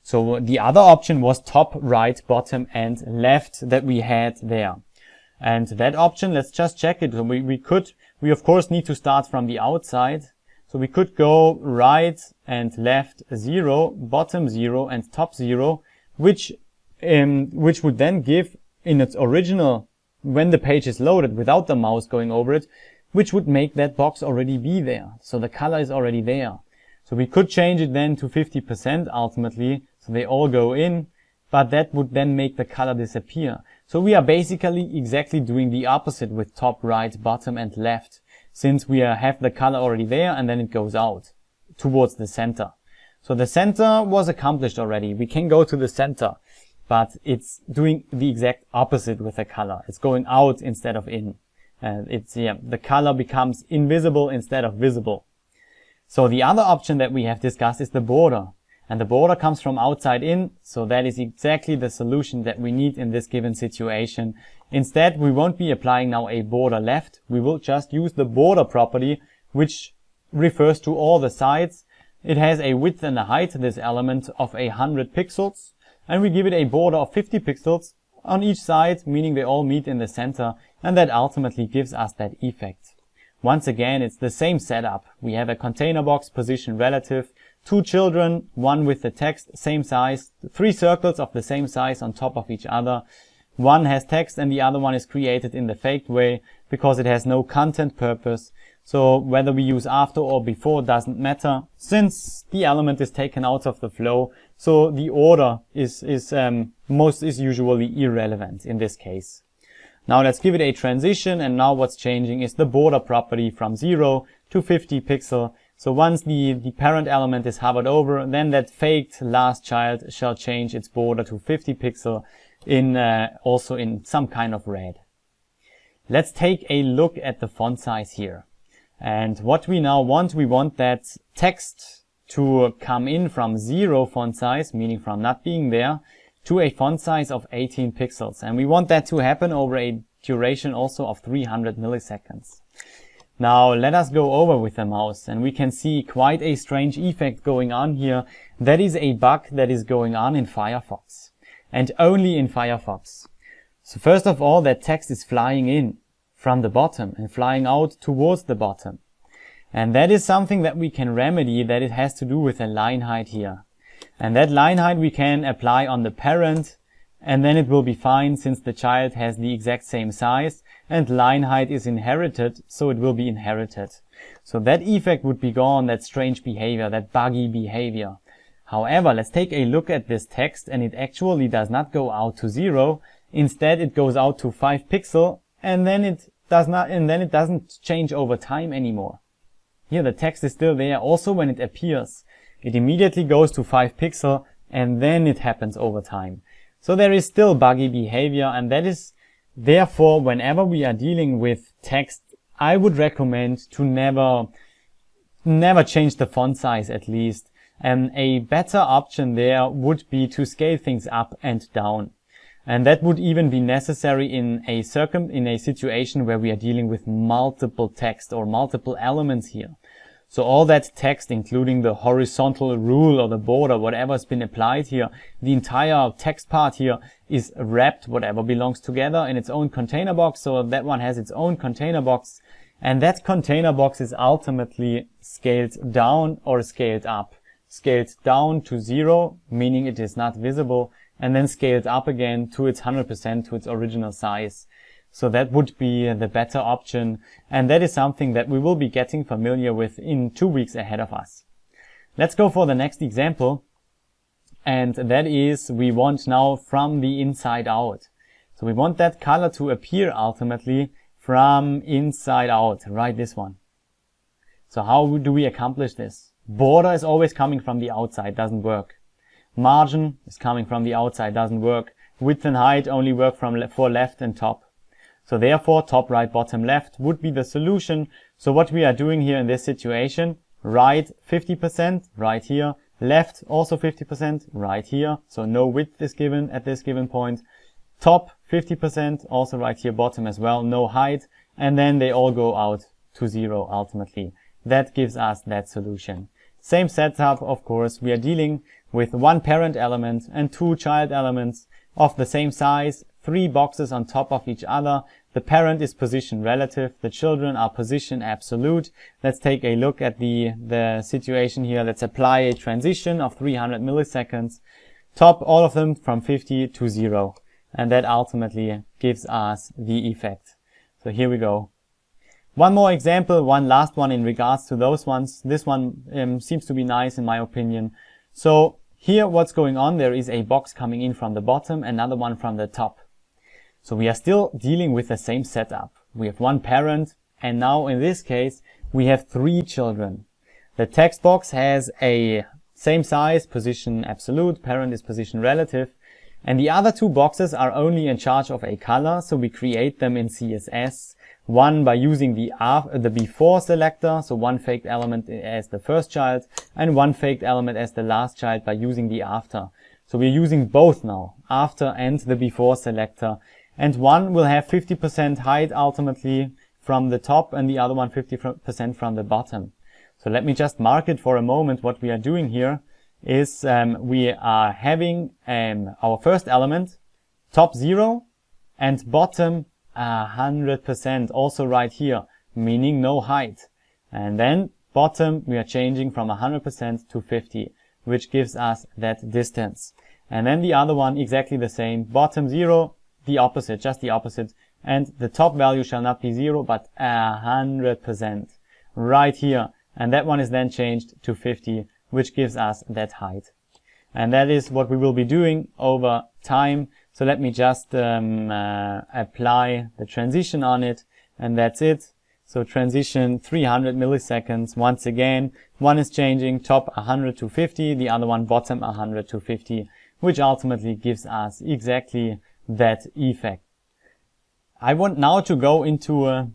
So the other option was top, right, bottom, and left that we had there. And that option, let's just check it. We of course need to start from the outside. So we could go right and left 0, bottom 0, and top 0, which would then give in its original, when the page is loaded without the mouse going over it, which would make that box already be there. So the color is already there. So we could change it then to 50% ultimately, so they all go in, but that would then make the color disappear. So we are basically exactly doing the opposite with top, right, bottom, and left, since we have the color already there and then it goes out towards the center. So the center was accomplished already. We can go to the center, but it's doing the exact opposite with the color. It's going out instead of in. The color becomes invisible instead of visible. So the other option that we have discussed is the border. And the border comes from outside in, so that is exactly the solution that we need in this given situation. Instead, we won't be applying now a border left. We will just use the border property, which refers to all the sides. It has a width and a height, this element, of 100 pixels. And we give it a border of 50 pixels on each side, meaning they all meet in the center. And that ultimately gives us that effect. Once again, it's the same setup. We have a container box, position relative, 2 children, one with the text, same size, 3 circles of the same size on top of each other. One has text and the other one is created in the faked way because it has no content purpose. So whether we use after or before doesn't matter, since the element is taken out of the flow. So the order is usually irrelevant in this case. Now let's give it a transition, and now what's changing is the border property from 0 to 50 pixel. So once the parent element is hovered over, then that faked last child shall change its border to 50 pixel also in some kind of red. Let's take a look at the font size here. And what we now want, we want that text to come in from 0 font size, meaning from not being there, to a font size of 18 pixels. And we want that to happen over a duration also of 300 milliseconds. Now let us go over with the mouse, and we can see quite a strange effect going on here. That is a bug that is going on in Firefox, and only in Firefox. So first of all, that text is flying in from the bottom and flying out towards the bottom. And that is something that we can remedy, that it has to do with a line height here. And that line height we can apply on the parent, and then it will be fine since the child has the exact same size and line height is inherited, so it will be inherited. So that effect would be gone, that strange behavior, that buggy behavior. However, let's take a look at this text, and it actually does not go out to 0. Instead, it goes out to 5 pixel, and then it doesn't change over time anymore. Here the text is still there also when it appears. It immediately goes to 5 pixel and then it happens over time. So there is still buggy behavior, and that is therefore whenever we are dealing with text, I would recommend to never change the font size at least. A better option there would be to scale things up and down. And that would even be necessary in a situation where we are dealing with multiple text or multiple elements here. So all that text, including the horizontal rule or the border, whatever's been applied here, the entire text part here is wrapped, whatever belongs together, in its own container box. So that one has its own container box, and that container box is ultimately scaled down or scaled up. Scaled down to 0, meaning it is not visible, and then scaled up again to its 100%, to its original size. So that would be the better option. And that is something that we will be getting familiar with in 2 weeks ahead of us. Let's go for the next example. And that is, we want now from the inside out. So we want that color to appear ultimately from inside out. Right, this one. So how do we accomplish this? Border is always coming from the outside, doesn't work. Margin is coming from the outside, doesn't work. Width and height only work for left and top. So therefore, top, right, bottom, left would be the solution. So what we are doing here in this situation, right 50%, right here. Left also 50%, right here. So no width is given at this given point. Top 50%, also right here. Bottom as well, no height. And then they all go out to 0 ultimately. That gives us that solution. Same setup, of course. We are dealing with one parent element and two child elements of the same size, 3 boxes on top of each other. The parent is position relative. The children are position absolute. Let's take a look at the situation here. Let's apply a transition of 300 milliseconds. Top, all of them from 50 to 0. And that ultimately gives us the effect. So here we go. One more example, one last one in regards to those ones. This one seems to be nice in my opinion. So here what's going on, there is a box coming in from the bottom, another one from the top. So we are still dealing with the same setup. We have one parent, and now in this case we have 3 children. The text box has a same size, position absolute, parent is position relative, and the other 2 boxes are only in charge of a color, so we create them in CSS. One by using the before selector, so one faked element as the first child, and one faked element as the last child by using the after. So we're using both now, after and the before selector. And one will have 50% height ultimately from the top, and the other one 50% from the bottom. So let me just mark it for a moment. What we are doing here is we are having our first element, top 0, and bottom 100%, also right here, meaning no height. And then bottom, we are changing from 100% to 50, which gives us that distance. And then the other one, exactly the same, bottom 0, the opposite, just the opposite. And the top value shall not be 0, but 100%, right here. And that one is then changed to 50, which gives us that height. And that is what we will be doing over time. So let me just apply the transition on it, and that's it. So transition 300 milliseconds. Once again, one is changing top 100 to 50, the other one bottom 100 to 50, which ultimately gives us exactly that effect. I want now to go into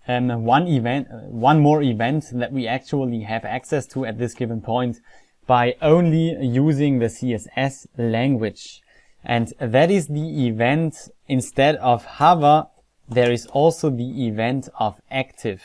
one more event that we actually have access to at this given point by only using the CSS language. And that is the event, instead of hover, there is also the event of active.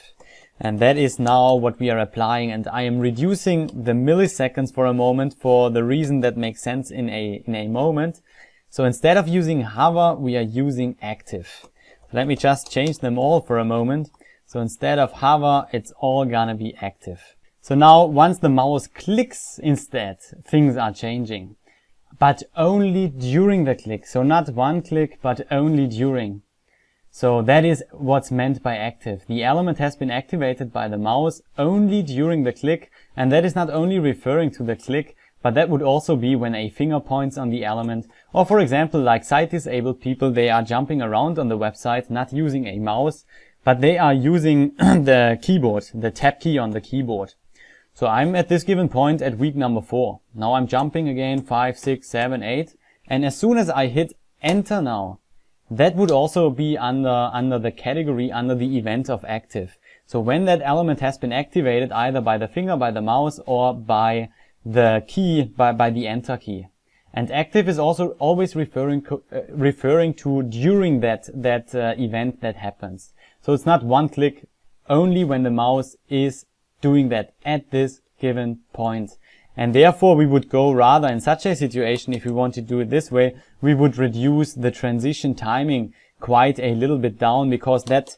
And that is now what we are applying. And I am reducing the milliseconds for a moment for the reason that makes sense in a moment. So instead of using hover, we are using active. Let me just change them all for a moment. So instead of hover, it's all gonna be active. So now once the mouse clicks instead, things are changing. But only during the click. So not one click, but only during. So that is what's meant by active. The element has been activated by the mouse only during the click. And that is not only referring to the click, but that would also be when a finger points on the element. Or for example, like sight disabled people, they are jumping around on the website, not using a mouse, but they are using the keyboard, the tab key on the keyboard. So I'm at this given point at week number 4. Now I'm jumping again 5, 6, 7, 8. And as soon as I hit enter now, that would also be under the category, under the event of active. So when that element has been activated either by the finger, by the mouse, or by the key, by the enter key. And active is also always referring to during that event that happens. So it's not one click, only when the mouse is doing that at this given point. And therefore we would go rather in such a situation, if we want to do it this way, we would reduce the transition timing quite a little bit down, because that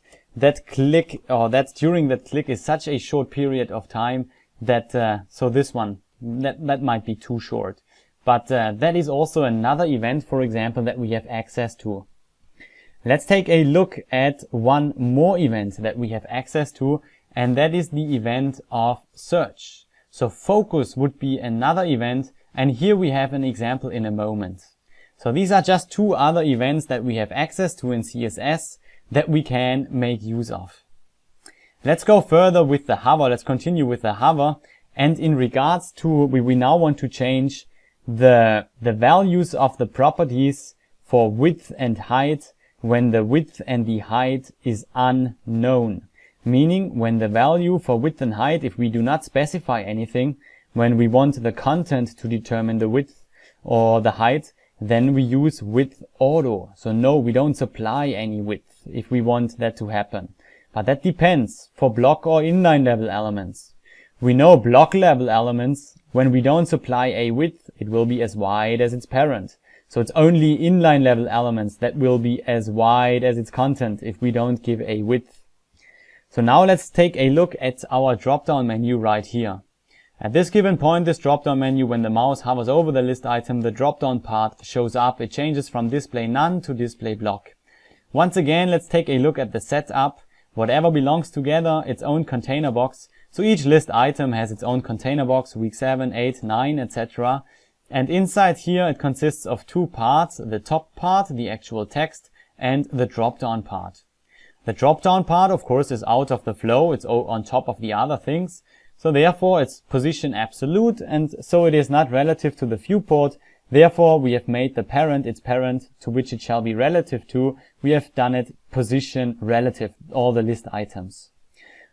click, or that's during that click, is such a short period of time that so this one, that might be too short. But that is also another event, for example, that we have access to. Let's take a look at one more event that we have access to, and that is the event of search. So focus would be another event, and here we have an example in a moment. So these are just two other events that we have access to in CSS that we can make use of. Let's go further with the hover. Let's continue with the hover. And in regards to, we now want to change the values of the properties for width and height when the width and the height is unknown. Meaning when the value for width and height, if we do not specify anything, when we want the content to determine the width or the height, then we use width auto. So no, we don't supply any width if we want that to happen. But that depends for block or inline level elements. We know block level elements, when we don't supply a width, it will be as wide as its parent. So it's only inline level elements that will be as wide as its content if we don't give a width. So now let's take a look at our drop-down menu right here. At this given point, this drop-down menu, when the mouse hovers over the list item, the drop-down part shows up. It changes from display none to display block. Once again, let's take a look at the setup. Whatever belongs together, its own container box. So each list item has its own container box, week 7, 8, 9, etc. And inside here, it consists of two parts, the top part, the actual text, and the drop-down part. The drop-down part, of course, is out of the flow. It's on top of the other things. So therefore, it's position absolute, and so it is not relative to the viewport. Therefore, we have made the parent, its parent, to which it shall be relative to. We have done it position relative, all the list items.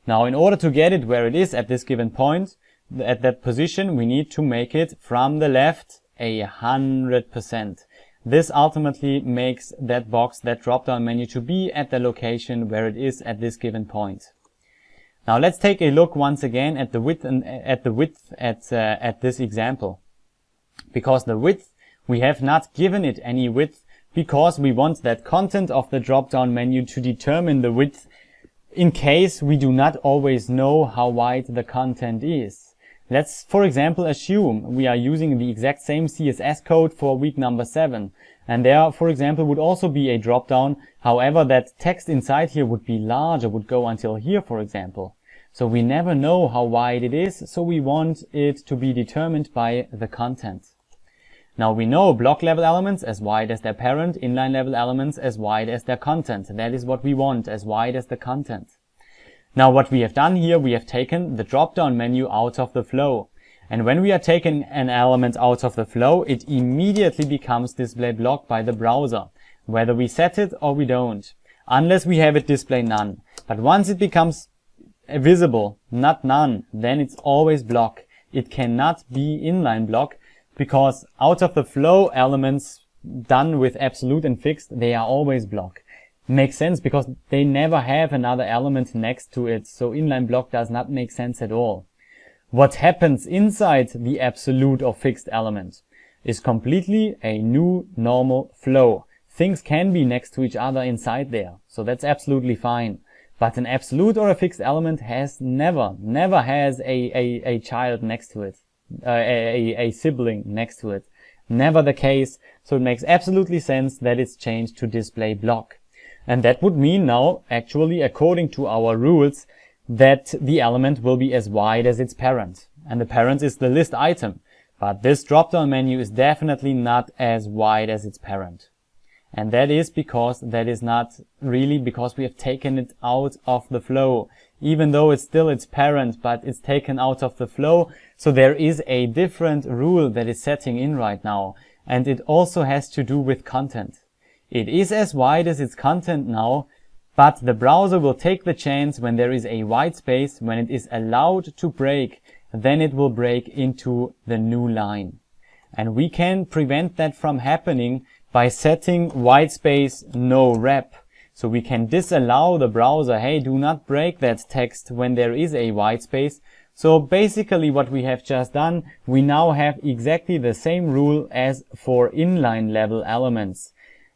Now, in order to get it where it is at this given point, at that position, we need to make it from the left 100%. This ultimately makes that box, that drop-down menu, to be at the location where it is at this given point. Now let's take a look once again at the width at this example. Because the width, we have not given it any width because we want that content of the drop-down menu to determine the width in case we do not always know how wide the content is. Let's, for example, assume we are using the exact same CSS code for week number 7. And there, for example, would also be a drop-down. However, that text inside here would be larger, would go until here, for example. So we never know how wide it is, so we want it to be determined by the content. Now we know block level elements as wide as their parent, inline level elements as wide as their content. That is what we want, as wide as the content. Now what we have done here, we have taken the drop-down menu out of the flow. And when we are taking an element out of the flow, it immediately becomes display block by the browser, whether we set it or we don't, unless we have it display none. But once it becomes visible, not none, then it's always block. It cannot be inline block, because out of the flow elements done with absolute and fixed, they are always block. Makes sense because they never have another element next to it, so inline block does not make sense at all. What happens inside the absolute or fixed element is completely a new normal flow. Things can be next to each other inside there, so that's absolutely fine. But an absolute or a fixed element has never has a child next to it, a sibling next to it. Never the case, so it makes absolutely sense that it's changed to display block. And that would mean now, actually, according to our rules, that the element will be as wide as its parent. And the parent is the list item. But this drop-down menu is definitely not as wide as its parent. And that is because that is not really because we have taken it out of the flow. Even though it's still its parent, but it's taken out of the flow. So there is a different rule that is setting in right now. And it also has to do with content. It is as wide as its content now, but the browser will take the chance when there is a white space, when it is allowed to break, then it will break into the new line. And we can prevent that from happening by setting white space no rep. So we can disallow the browser, hey, do not break that text when there is a white space. So basically what we have just done, we now have exactly the same rule as for inline level elements.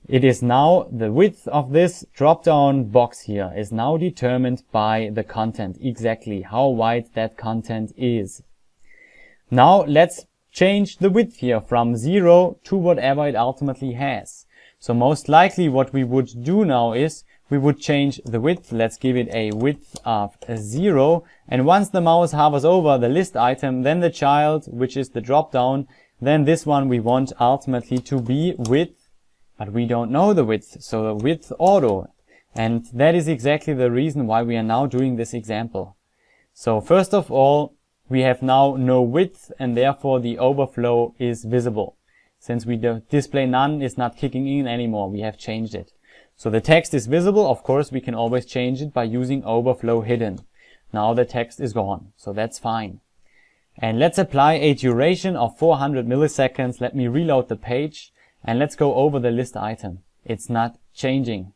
It is now the width of this drop-down box here is now determined by the content, exactly how wide that content is. Now let's change the width here from 0 to whatever it ultimately has. So most likely what we would do now is we would change the width. Let's give it a width of 0. And once the mouse hovers over the list item, then the child, which is the drop down, then this one we want ultimately to be width, but we don't know the width, so the width auto. And that is exactly the reason why we are now doing this example. So first of all, we have now no width, and therefore the overflow is visible. Since we display none is not kicking in anymore, we have changed it. So the text is visible. Of course, we can always change it by using overflow hidden. Now the text is gone, so that's fine. And let's apply a duration of 400 milliseconds. Let me reload the page, and let's go over the list item. It's not changing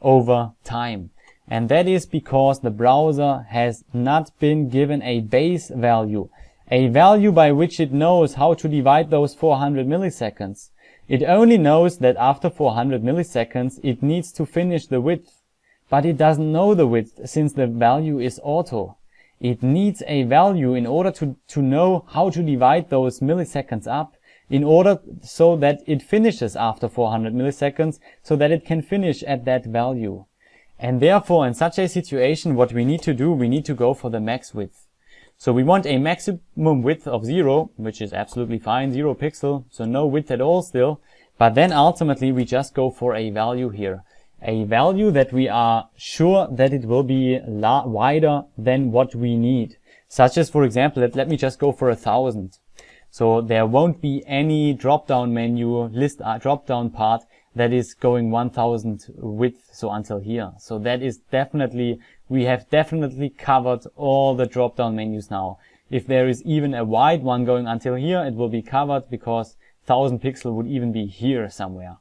over time. And that is because the browser has not been given a base value, a value by which it knows how to divide those 400 milliseconds. It only knows that after 400 milliseconds it needs to finish the width, but it doesn't know the width since the value is auto. It needs a value in order to know how to divide those milliseconds up, in order so that it finishes after 400 milliseconds, so that it can finish at that value. And therefore, in such a situation, what we need to do, we need to go for the max width. So we want a maximum width of 0, which is absolutely fine, 0 pixel, so no width at all still. But then ultimately we just go for a value here. A value that we are sure that it will be wider than what we need. Such as, for example, let me just go for 1000. So there won't be any drop-down menu, list drop-down part that is going 1000 width, so until here. So that is definitely, we have definitely covered all the drop-down menus now. If there is even a wide one going until here, it will be covered because 1000 pixel would even be here somewhere.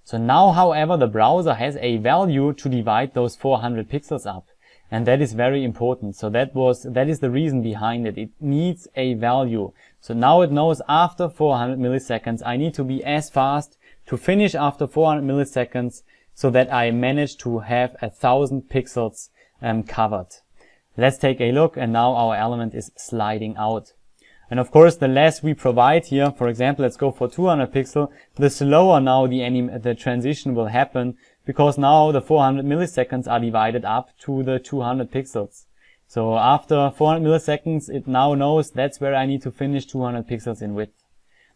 So now, however, the browser has a value to divide those 400 pixels up. And that is very important. So that is the reason behind it. It needs a value. So now it knows after 400 milliseconds, I need to be as fast to finish after 400 milliseconds so that I manage to have 1000 pixels covered. Let's take a look, and now our element is sliding out. And of course, the less we provide here, for example, let's go for 200 pixel, the slower now the transition will happen, because now the 400 milliseconds are divided up to the 200 pixels. So after 400 milliseconds, it now knows that's where I need to finish 200 pixels in width.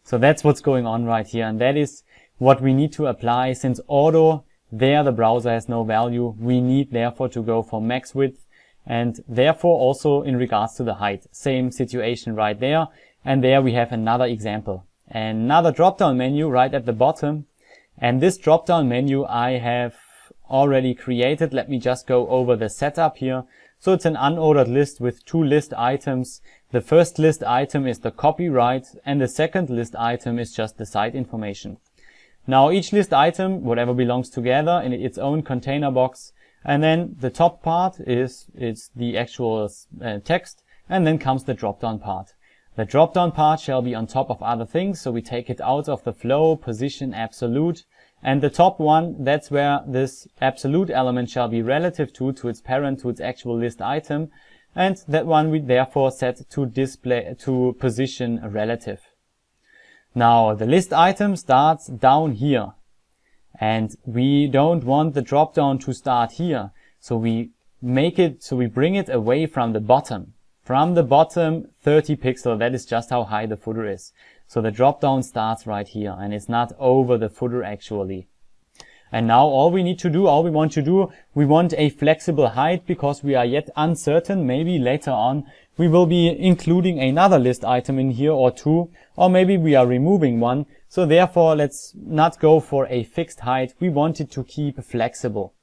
So that's what's going on right here, and that is what we need to apply. Since auto, there the browser has no value, we need therefore to go for max width, and therefore also in regards to the height. Same situation right there, and there we have another example. Another drop-down menu right at the bottom, and this drop-down menu I have already created. Let me just go over the setup here. So it's an unordered list with 2 list items. The first list item is the copyright, and the second list item is just the site information. Now each list item, whatever belongs together in its own container box, and then the top part is the actual text, and then comes the drop-down part. The drop-down part shall be on top of other things, so we take it out of the flow, position, absolute, and the top one, that's where this absolute element shall be relative to its parent, to its actual list item, and that one we therefore set to display, to position relative. Now the list item starts down here, and we don't want the drop down to start here, so we bring it away from the bottom. From the bottom 30 pixel, that is just how high the footer is. So the drop down starts right here, and it's not over the footer actually. And now all we want to do, we want a flexible height, because we are yet uncertain. Maybe later on we will be including another list item in here, or 2, or maybe we are removing one. So therefore, let's not go for a fixed height. We want it to keep flexible.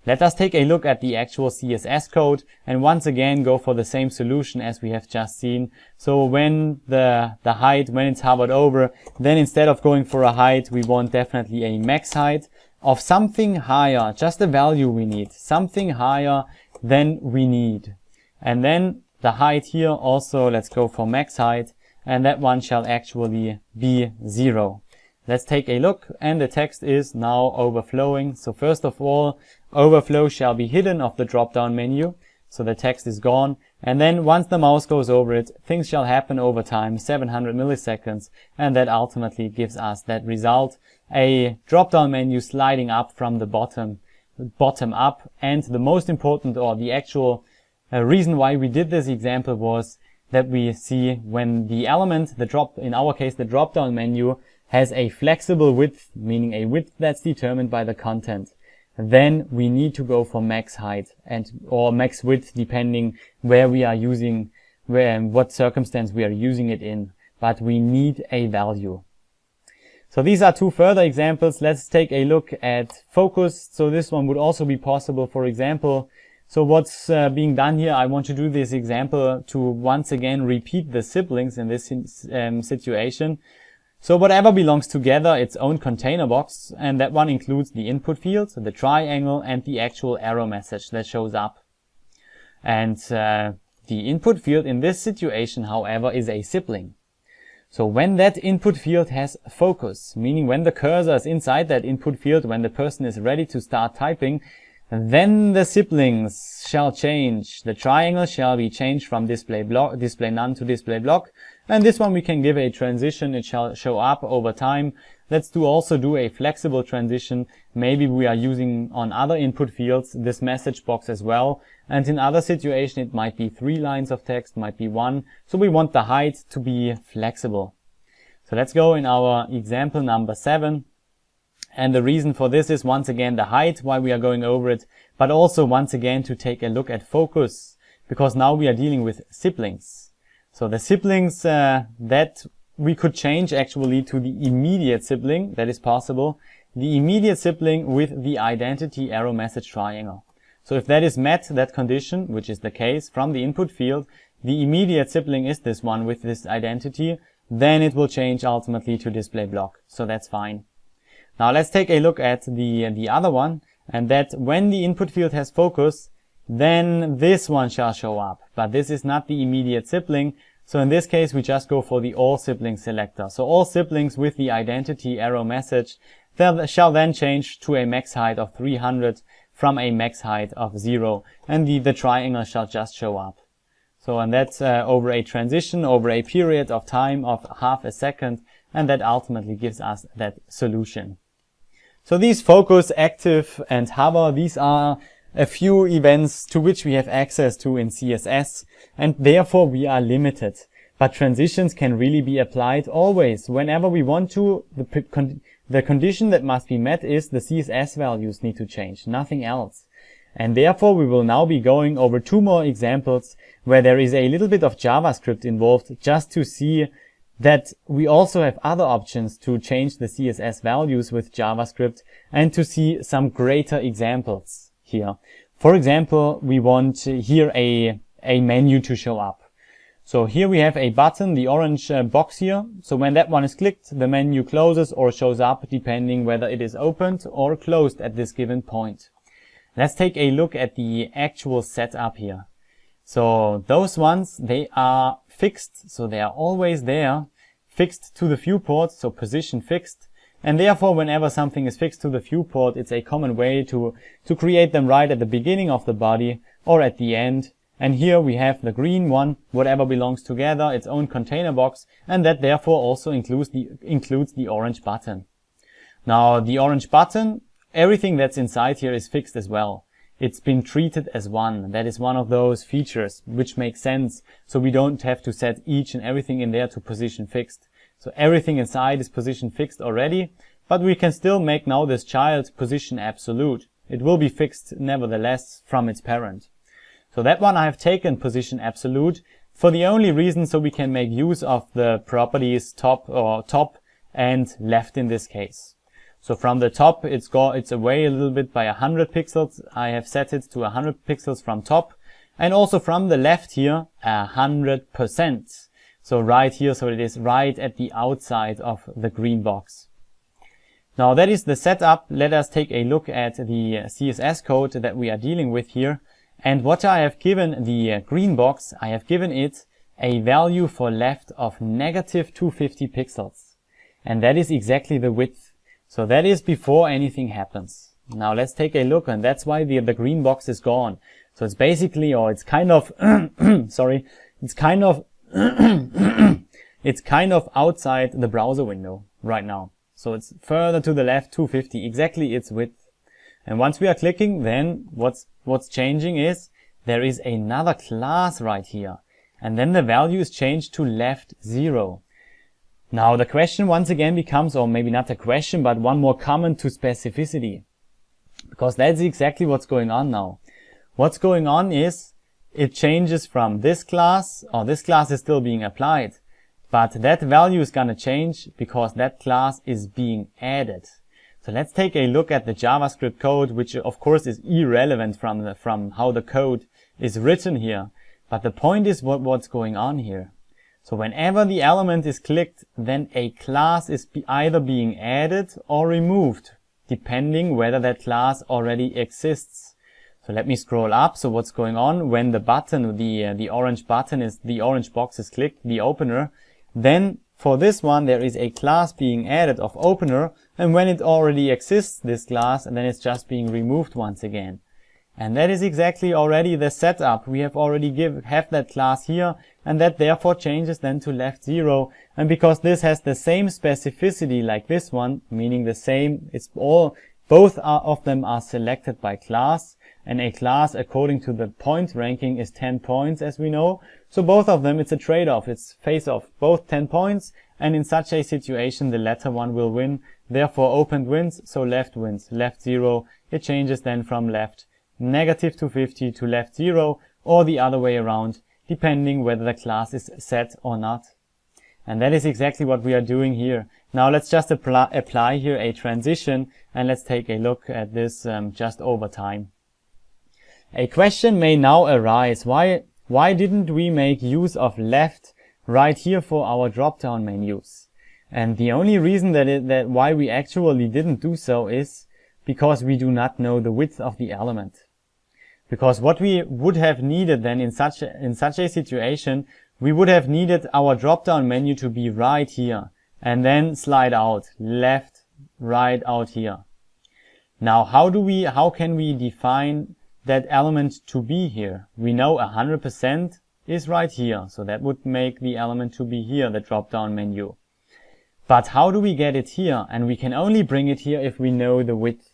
Let us take a look at the actual CSS code, and once again go for the same solution as we have just seen. So when the height, when it's hovered over, then instead of going for a height, we want definitely a max height of something higher, just a value we need, something higher than we need. And then the height here also, let's go for max height, and that one shall actually be 0. Let's take a look, and the text is now overflowing. So first of all, overflow shall be hidden of the drop-down menu. So the text is gone. And then once the mouse goes over it, things shall happen over time, 700 milliseconds. And that ultimately gives us that result, a drop-down menu sliding up from the bottom up. And the most important, or the actual reason why we did this example, was that we see when the element, in our case, the drop-down menu, has a flexible width, meaning a width that's determined by the content, then we need to go for max height or max width, depending where we are using, what circumstance we are using it in. But we need a value. So these are two further examples. Let's take a look at focus. So this one would also be possible, for example. So what's being done here, I want to do this example to once again repeat the siblings in this situation. So whatever belongs together, its own container box, and that one includes the input field, the triangle, and the actual arrow message that shows up. And the input field in this situation, however, is a sibling. So when that input field has focus, meaning when the cursor is inside that input field, when the person is ready to start typing, then the siblings shall change. The triangle shall be changed from display none to display block. And this one we can give a transition. It shall show up over time. Let's also do a flexible transition. Maybe we are using on other input fields this message box as well. And in other situation it might be 3 lines of text, might be 1. So we want the height to be flexible. So let's go in our example number 7. And the reason for this is once again the height, why we are going over it, but also once again to take a look at focus, because now we are dealing with siblings. So the siblings that we could change actually to the immediate sibling, that is possible, the immediate sibling with the identity arrow message triangle. So if that is met, that condition, which is the case from the input field, the immediate sibling is this one with this identity, then it will change ultimately to display block. So that's fine. Now let's take a look at the other one, and that when the input field has focus, then this one shall show up. But this is not the immediate sibling, so in this case we just go for the all siblings selector. So all siblings with the identity arrow message shall then change to a max height of 300 from a max height of 0, and the triangle shall just show up. So and that's over a transition, over a period of time of half a second, and that ultimately gives us that solution. So these focus, active, and hover, these are a few events to which we have access to in CSS, and therefore we are limited. But transitions can really be applied always, whenever we want to. The condition that must be met is the CSS values need to change, nothing else. And therefore we will now be going over 2 more examples where there is a little bit of JavaScript involved, just to see that we also have other options to change the CSS values with JavaScript, and to see some greater examples here. For example, we want here a menu to show up. So here we have a button, the orange box here. So when that one is clicked, the menu closes or shows up, depending whether it is opened or closed at this given point. Let's take a look at the actual setup here. So those ones, they are fixed, so they are always there, fixed to the viewport, so position fixed. And therefore, whenever something is fixed to the viewport, it's a common way to create them right at the beginning of the body or at the end. And here we have the green one, whatever belongs together, its own container box, and that therefore also includes the orange button. Now, the orange button, everything that's inside here is fixed as well. It's been treated as one. That is one of those features which makes sense. So we don't have to set each and everything in there to position fixed. So everything inside is position fixed already, but we can still make now this child position absolute. It will be fixed nevertheless from its parent. So that one I have taken position absolute for the only reason so we can make use of the properties top and left in this case. So from the top, it's away a little bit by 100 pixels. I have set it to 100 pixels from top, and also from the left here, 100%. So right here, so it is right at the outside of the green box. Now that is the setup. Let us take a look at the CSS code that we are dealing with here. And what I have given the green box, I have given it a value for left of negative 250 pixels. And that is exactly the width. So that is before anything happens. Now let's take a look, and that's why the green box is gone. So it's basically, or it's kind of, sorry, it's kind of, it's kind of outside the browser window right now. So it's further to the left, 250, exactly its width. And once we are clicking, then what's changing is there is another class right here. And then the value is changed to left 0. Now the question once again becomes, or maybe not a question, but one more comment to specificity. Because that's exactly what's going on now. What's going on is it changes from this class, or this class is still being applied, but that value is gonna change because that class is being added. So let's take a look at the JavaScript code, which of course is irrelevant from how the code is written here. But the point is what's going on here. So whenever the element is clicked, then a class is either being added or removed, depending whether that class already exists. So let me scroll up. So what's going on when the button, the orange button is, the orange box is clicked, the opener, then for this one there is a class being added of opener, and when it already exists, this class, and then it's just being removed once again. And that is exactly already the setup. We have already have that class here, and that therefore changes then to left 0. And because this has the same specificity like this one, meaning the same, it's all, both of them are selected by class, and a class according to the point ranking is 10 points as we know. So both of them, it's a trade-off, it's face-off, both 10 points, and in such a situation the latter one will win. Therefore opened wins, so left wins, left 0. It changes then from left negative 250 to left 0, or the other way around, depending whether the class is set or not. And that is exactly what we are doing here. Now let's just apply here a transition, and let's take a look at this just over time. A question may now arise, why didn't we make use of left right here for our drop-down menus? And the only reason that why we actually didn't do so is because we do not know the width of the element. Because what we would have needed then in such a situation, we would have needed our drop-down menu to be right here, and then slide out, left, right out here. Now how can we define that element to be here? We know 100% is right here, so that would make the element to be here, the drop-down menu. But how do we get it here? And we can only bring it here if we know the width.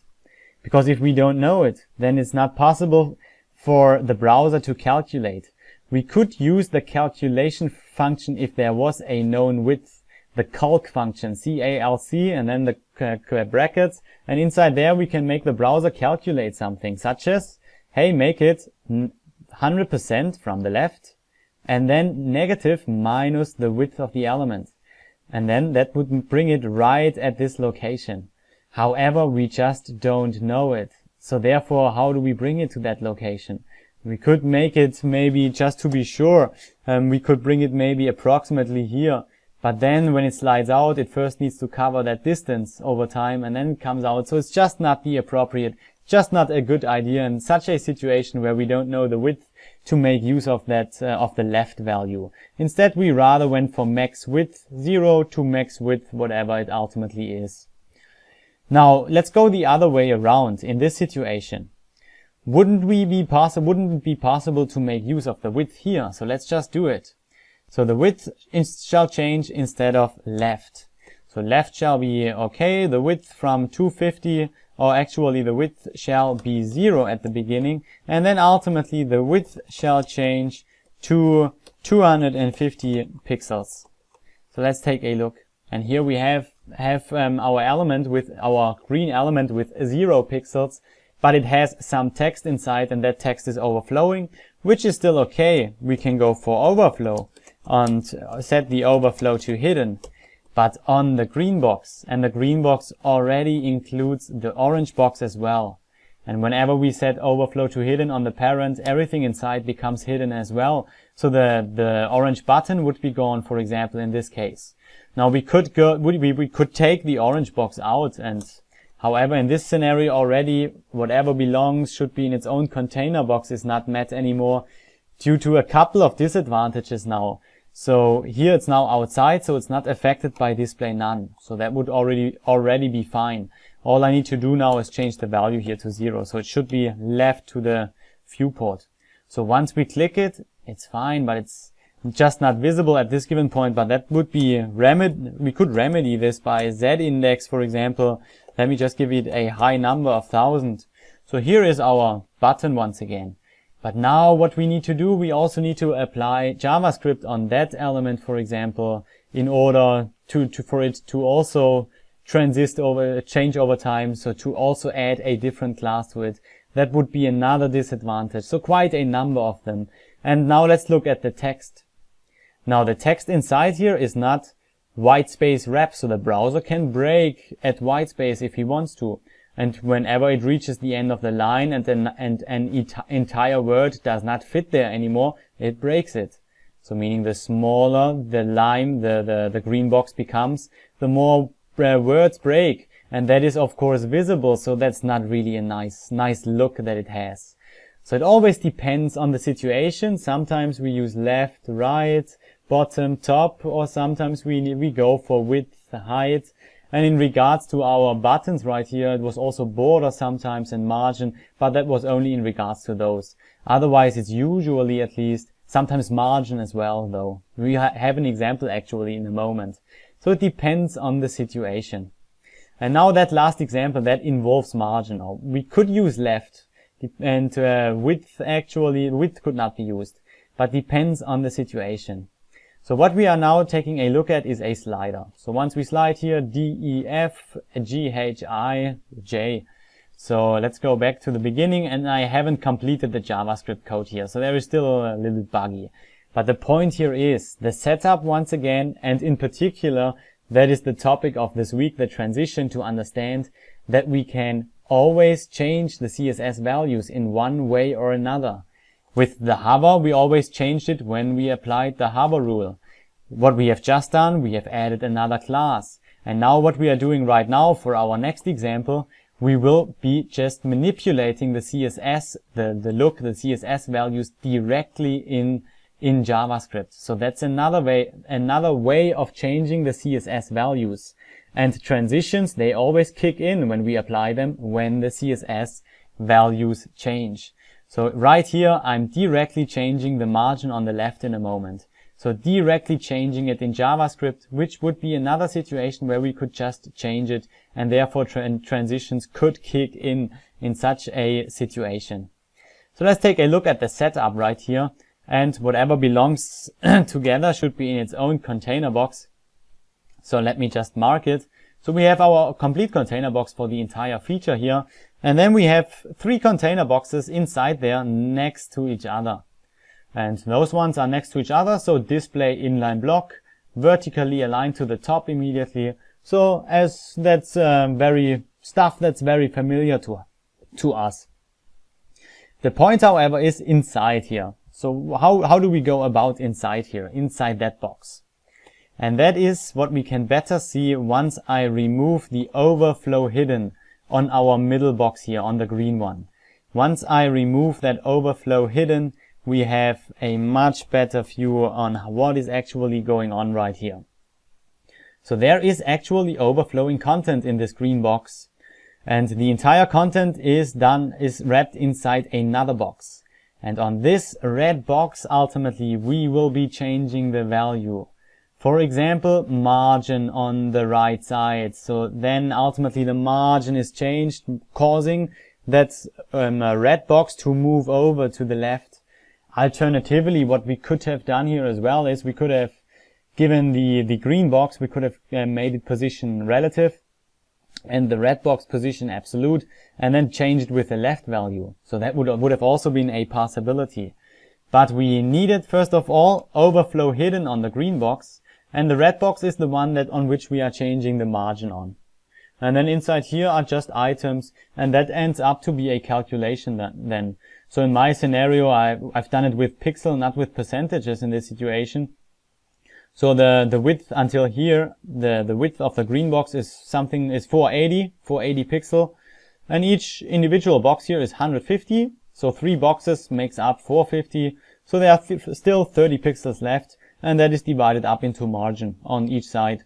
Because if we don't know it, then it's not possible for the browser to calculate. We could use the calculation function if there was a known width, the calc function, C-A-L-C, and then the brackets, and inside there we can make the browser calculate something, such as, hey, make it 100% from the left, and then negative minus the width of the element. And then that would bring it right at this location. However, we just don't know it. So therefore, how do we bring it to that location? We could make it maybe, just to be sure, we could bring it maybe approximately here. But then when it slides out, it first needs to cover that distance over time and then it comes out. So it's just not the appropriate, just not a good idea in such a situation where we don't know the width to make use of that, of the left value. Instead, we rather went for max width 0 to max width whatever it ultimately is. Now, let's go the other way around in this situation. Wouldn't it be possible to make use of the width here? So let's just do it. So the width shall change instead of left. So left shall be okay, the width from 250, or actually the width shall be 0 at the beginning, and then ultimately the width shall change to 250 pixels. So let's take a look. And here we have our element with our green element with 0 pixels, but it has some text inside and that text is overflowing, which is still okay. We can go for overflow and set the overflow to hidden. But on the green box, and the green box already includes the orange box as well. And whenever we set overflow to hidden on the parent, everything inside becomes hidden as well. So the orange button would be gone, for example, in this case. Now we could take the orange box out, and however in this scenario already whatever belongs should be in its own container box is not met anymore due to a couple of disadvantages now. So here it's now outside, so it's not affected by display none. So that would already be fine. All I need to do now is change the value here to 0. So it should be left to the viewport. So once we click it, it's fine, but it's just not visible at this given point. But that would be we could remedy this by z-index, for example. Let me just give it a high number of 1000. So here is our button once again. But now what we need to do, we also need to apply JavaScript on that element, for example, in order for it to also change over time, so to also add a different class to it. That would be another disadvantage. So quite a number of them. And now let's look at the text. Now the text inside here is not whitespace wrap, so the browser can break at whitespace if he wants to. And whenever it reaches the end of the line and an entire word does not fit there anymore, it breaks it. So meaning the smaller the line, the green box becomes, the more words break. And that is of course visible, so that's not really a nice look that it has. So it always depends on the situation. Sometimes we use left, right, bottom, top, or sometimes we go for width, height. And in regards to our buttons right here, it was also border sometimes and margin, but that was only in regards to those. Otherwise, it's usually at least, sometimes margin as well though. We have an example actually in a moment. So it depends on the situation. And now that last example, that involves margin. We could use left, and width could not be used, but depends on the situation. So what we are now taking a look at is a slider. So once we slide here, D, E, F, G, H, I, J. So let's go back to the beginning, and I haven't completed the JavaScript code here, so there is still a little bit buggy. But the point here is the setup once again, and in particular, that is the topic of this week, the transition, to understand that we can always change the CSS values in one way or another. With the hover, we always changed it when we applied the hover rule. What we have just done, we have added another class. And now what we are doing right now for our next example, we will be just manipulating the CSS, the CSS values directly in JavaScript. So that's another way of changing the CSS values. And transitions, they always kick in when we apply them, when the CSS values change. So right here, I'm directly changing the margin on the left in a moment. So directly changing it in JavaScript, which would be another situation where we could just change it, and therefore transitions could kick in such a situation. So let's take a look at the setup right here, and whatever belongs together should be in its own container box. So let me just mark it. So we have our complete container box for the entire feature here. And then we have 3 container boxes inside there next to each other. And those ones are next to each other. So display inline block, vertically aligned to the top immediately. So as that's stuff that's very familiar to us. The point, however, is inside here. So how do we go about inside here, inside that box? And that is what we can better see once I remove the overflow hidden on our middle box here, on the green one. Once I remove that overflow hidden, we have a much better view on what is actually going on right here. So there is actually overflowing content in this green box, and the entire content is wrapped inside another box. And on this red box, ultimately, we will be changing the value. For example, margin on the right side. So then ultimately the margin is changed, causing that red box to move over to the left. Alternatively, what we could have done here as well is we could have given the green box, we could have made it position relative and the red box position absolute, and then changed it with the left value. So that would have also been a possibility. But we needed, first of all, overflow hidden on the green box. And the red box is the one on which we are changing the margin on. And then inside here are just items, and that ends up to be a calculation then. So in my scenario, I've done it with pixel, not with percentages in this situation. So the width until here, the width of the green box is 480 pixel, and each individual box here is 150. So 3 boxes makes up 450. So there are still 30 pixels left. And that is divided up into margin on each side.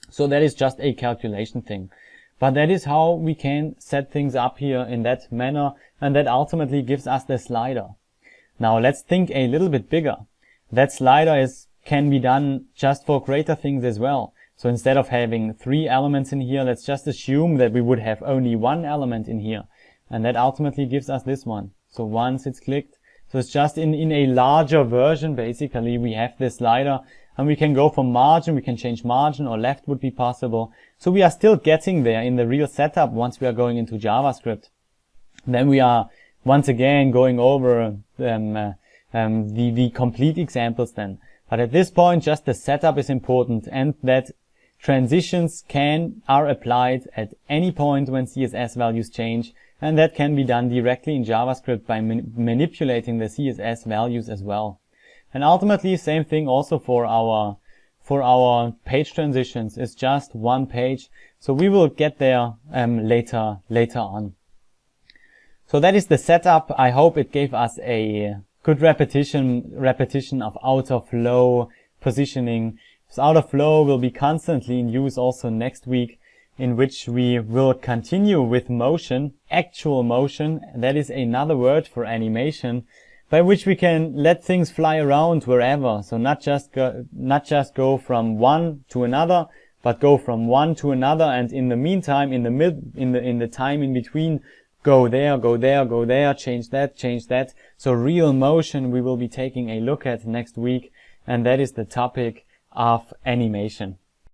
So that is just a calculation thing. But that is how we can set things up here in that manner, and that ultimately gives us the slider. Now let's think a little bit bigger. That slider can be done just for greater things as well. So instead of having 3 elements in here, let's just assume that we would have only 1 element in here. And that ultimately gives us this one. So once it's clicked, so it's just in a larger version, basically, we have this slider, and we can go from margin, we can change margin, or left would be possible. So we are still getting there in the real setup once we are going into JavaScript. Then we are once again going over the complete examples then. But at this point, just the setup is important, and that transitions are applied at any point when CSS values change, and that can be done directly in JavaScript by manipulating the CSS values as well. And ultimately, same thing also for our page transitions. It's just one page, so we will get there later on. So that is the setup. I hope it gave us a good repetition of outer flow positioning. So outer flow will be constantly in use also next week, in which we will continue with motion, actual motion. That is another word for animation, by which we can let things fly around wherever. So not just go from one to another, but go from one to another, and in the meantime, in the time in between, go there, change that. So real motion we will be taking a look at next week, and that is the topic of animation.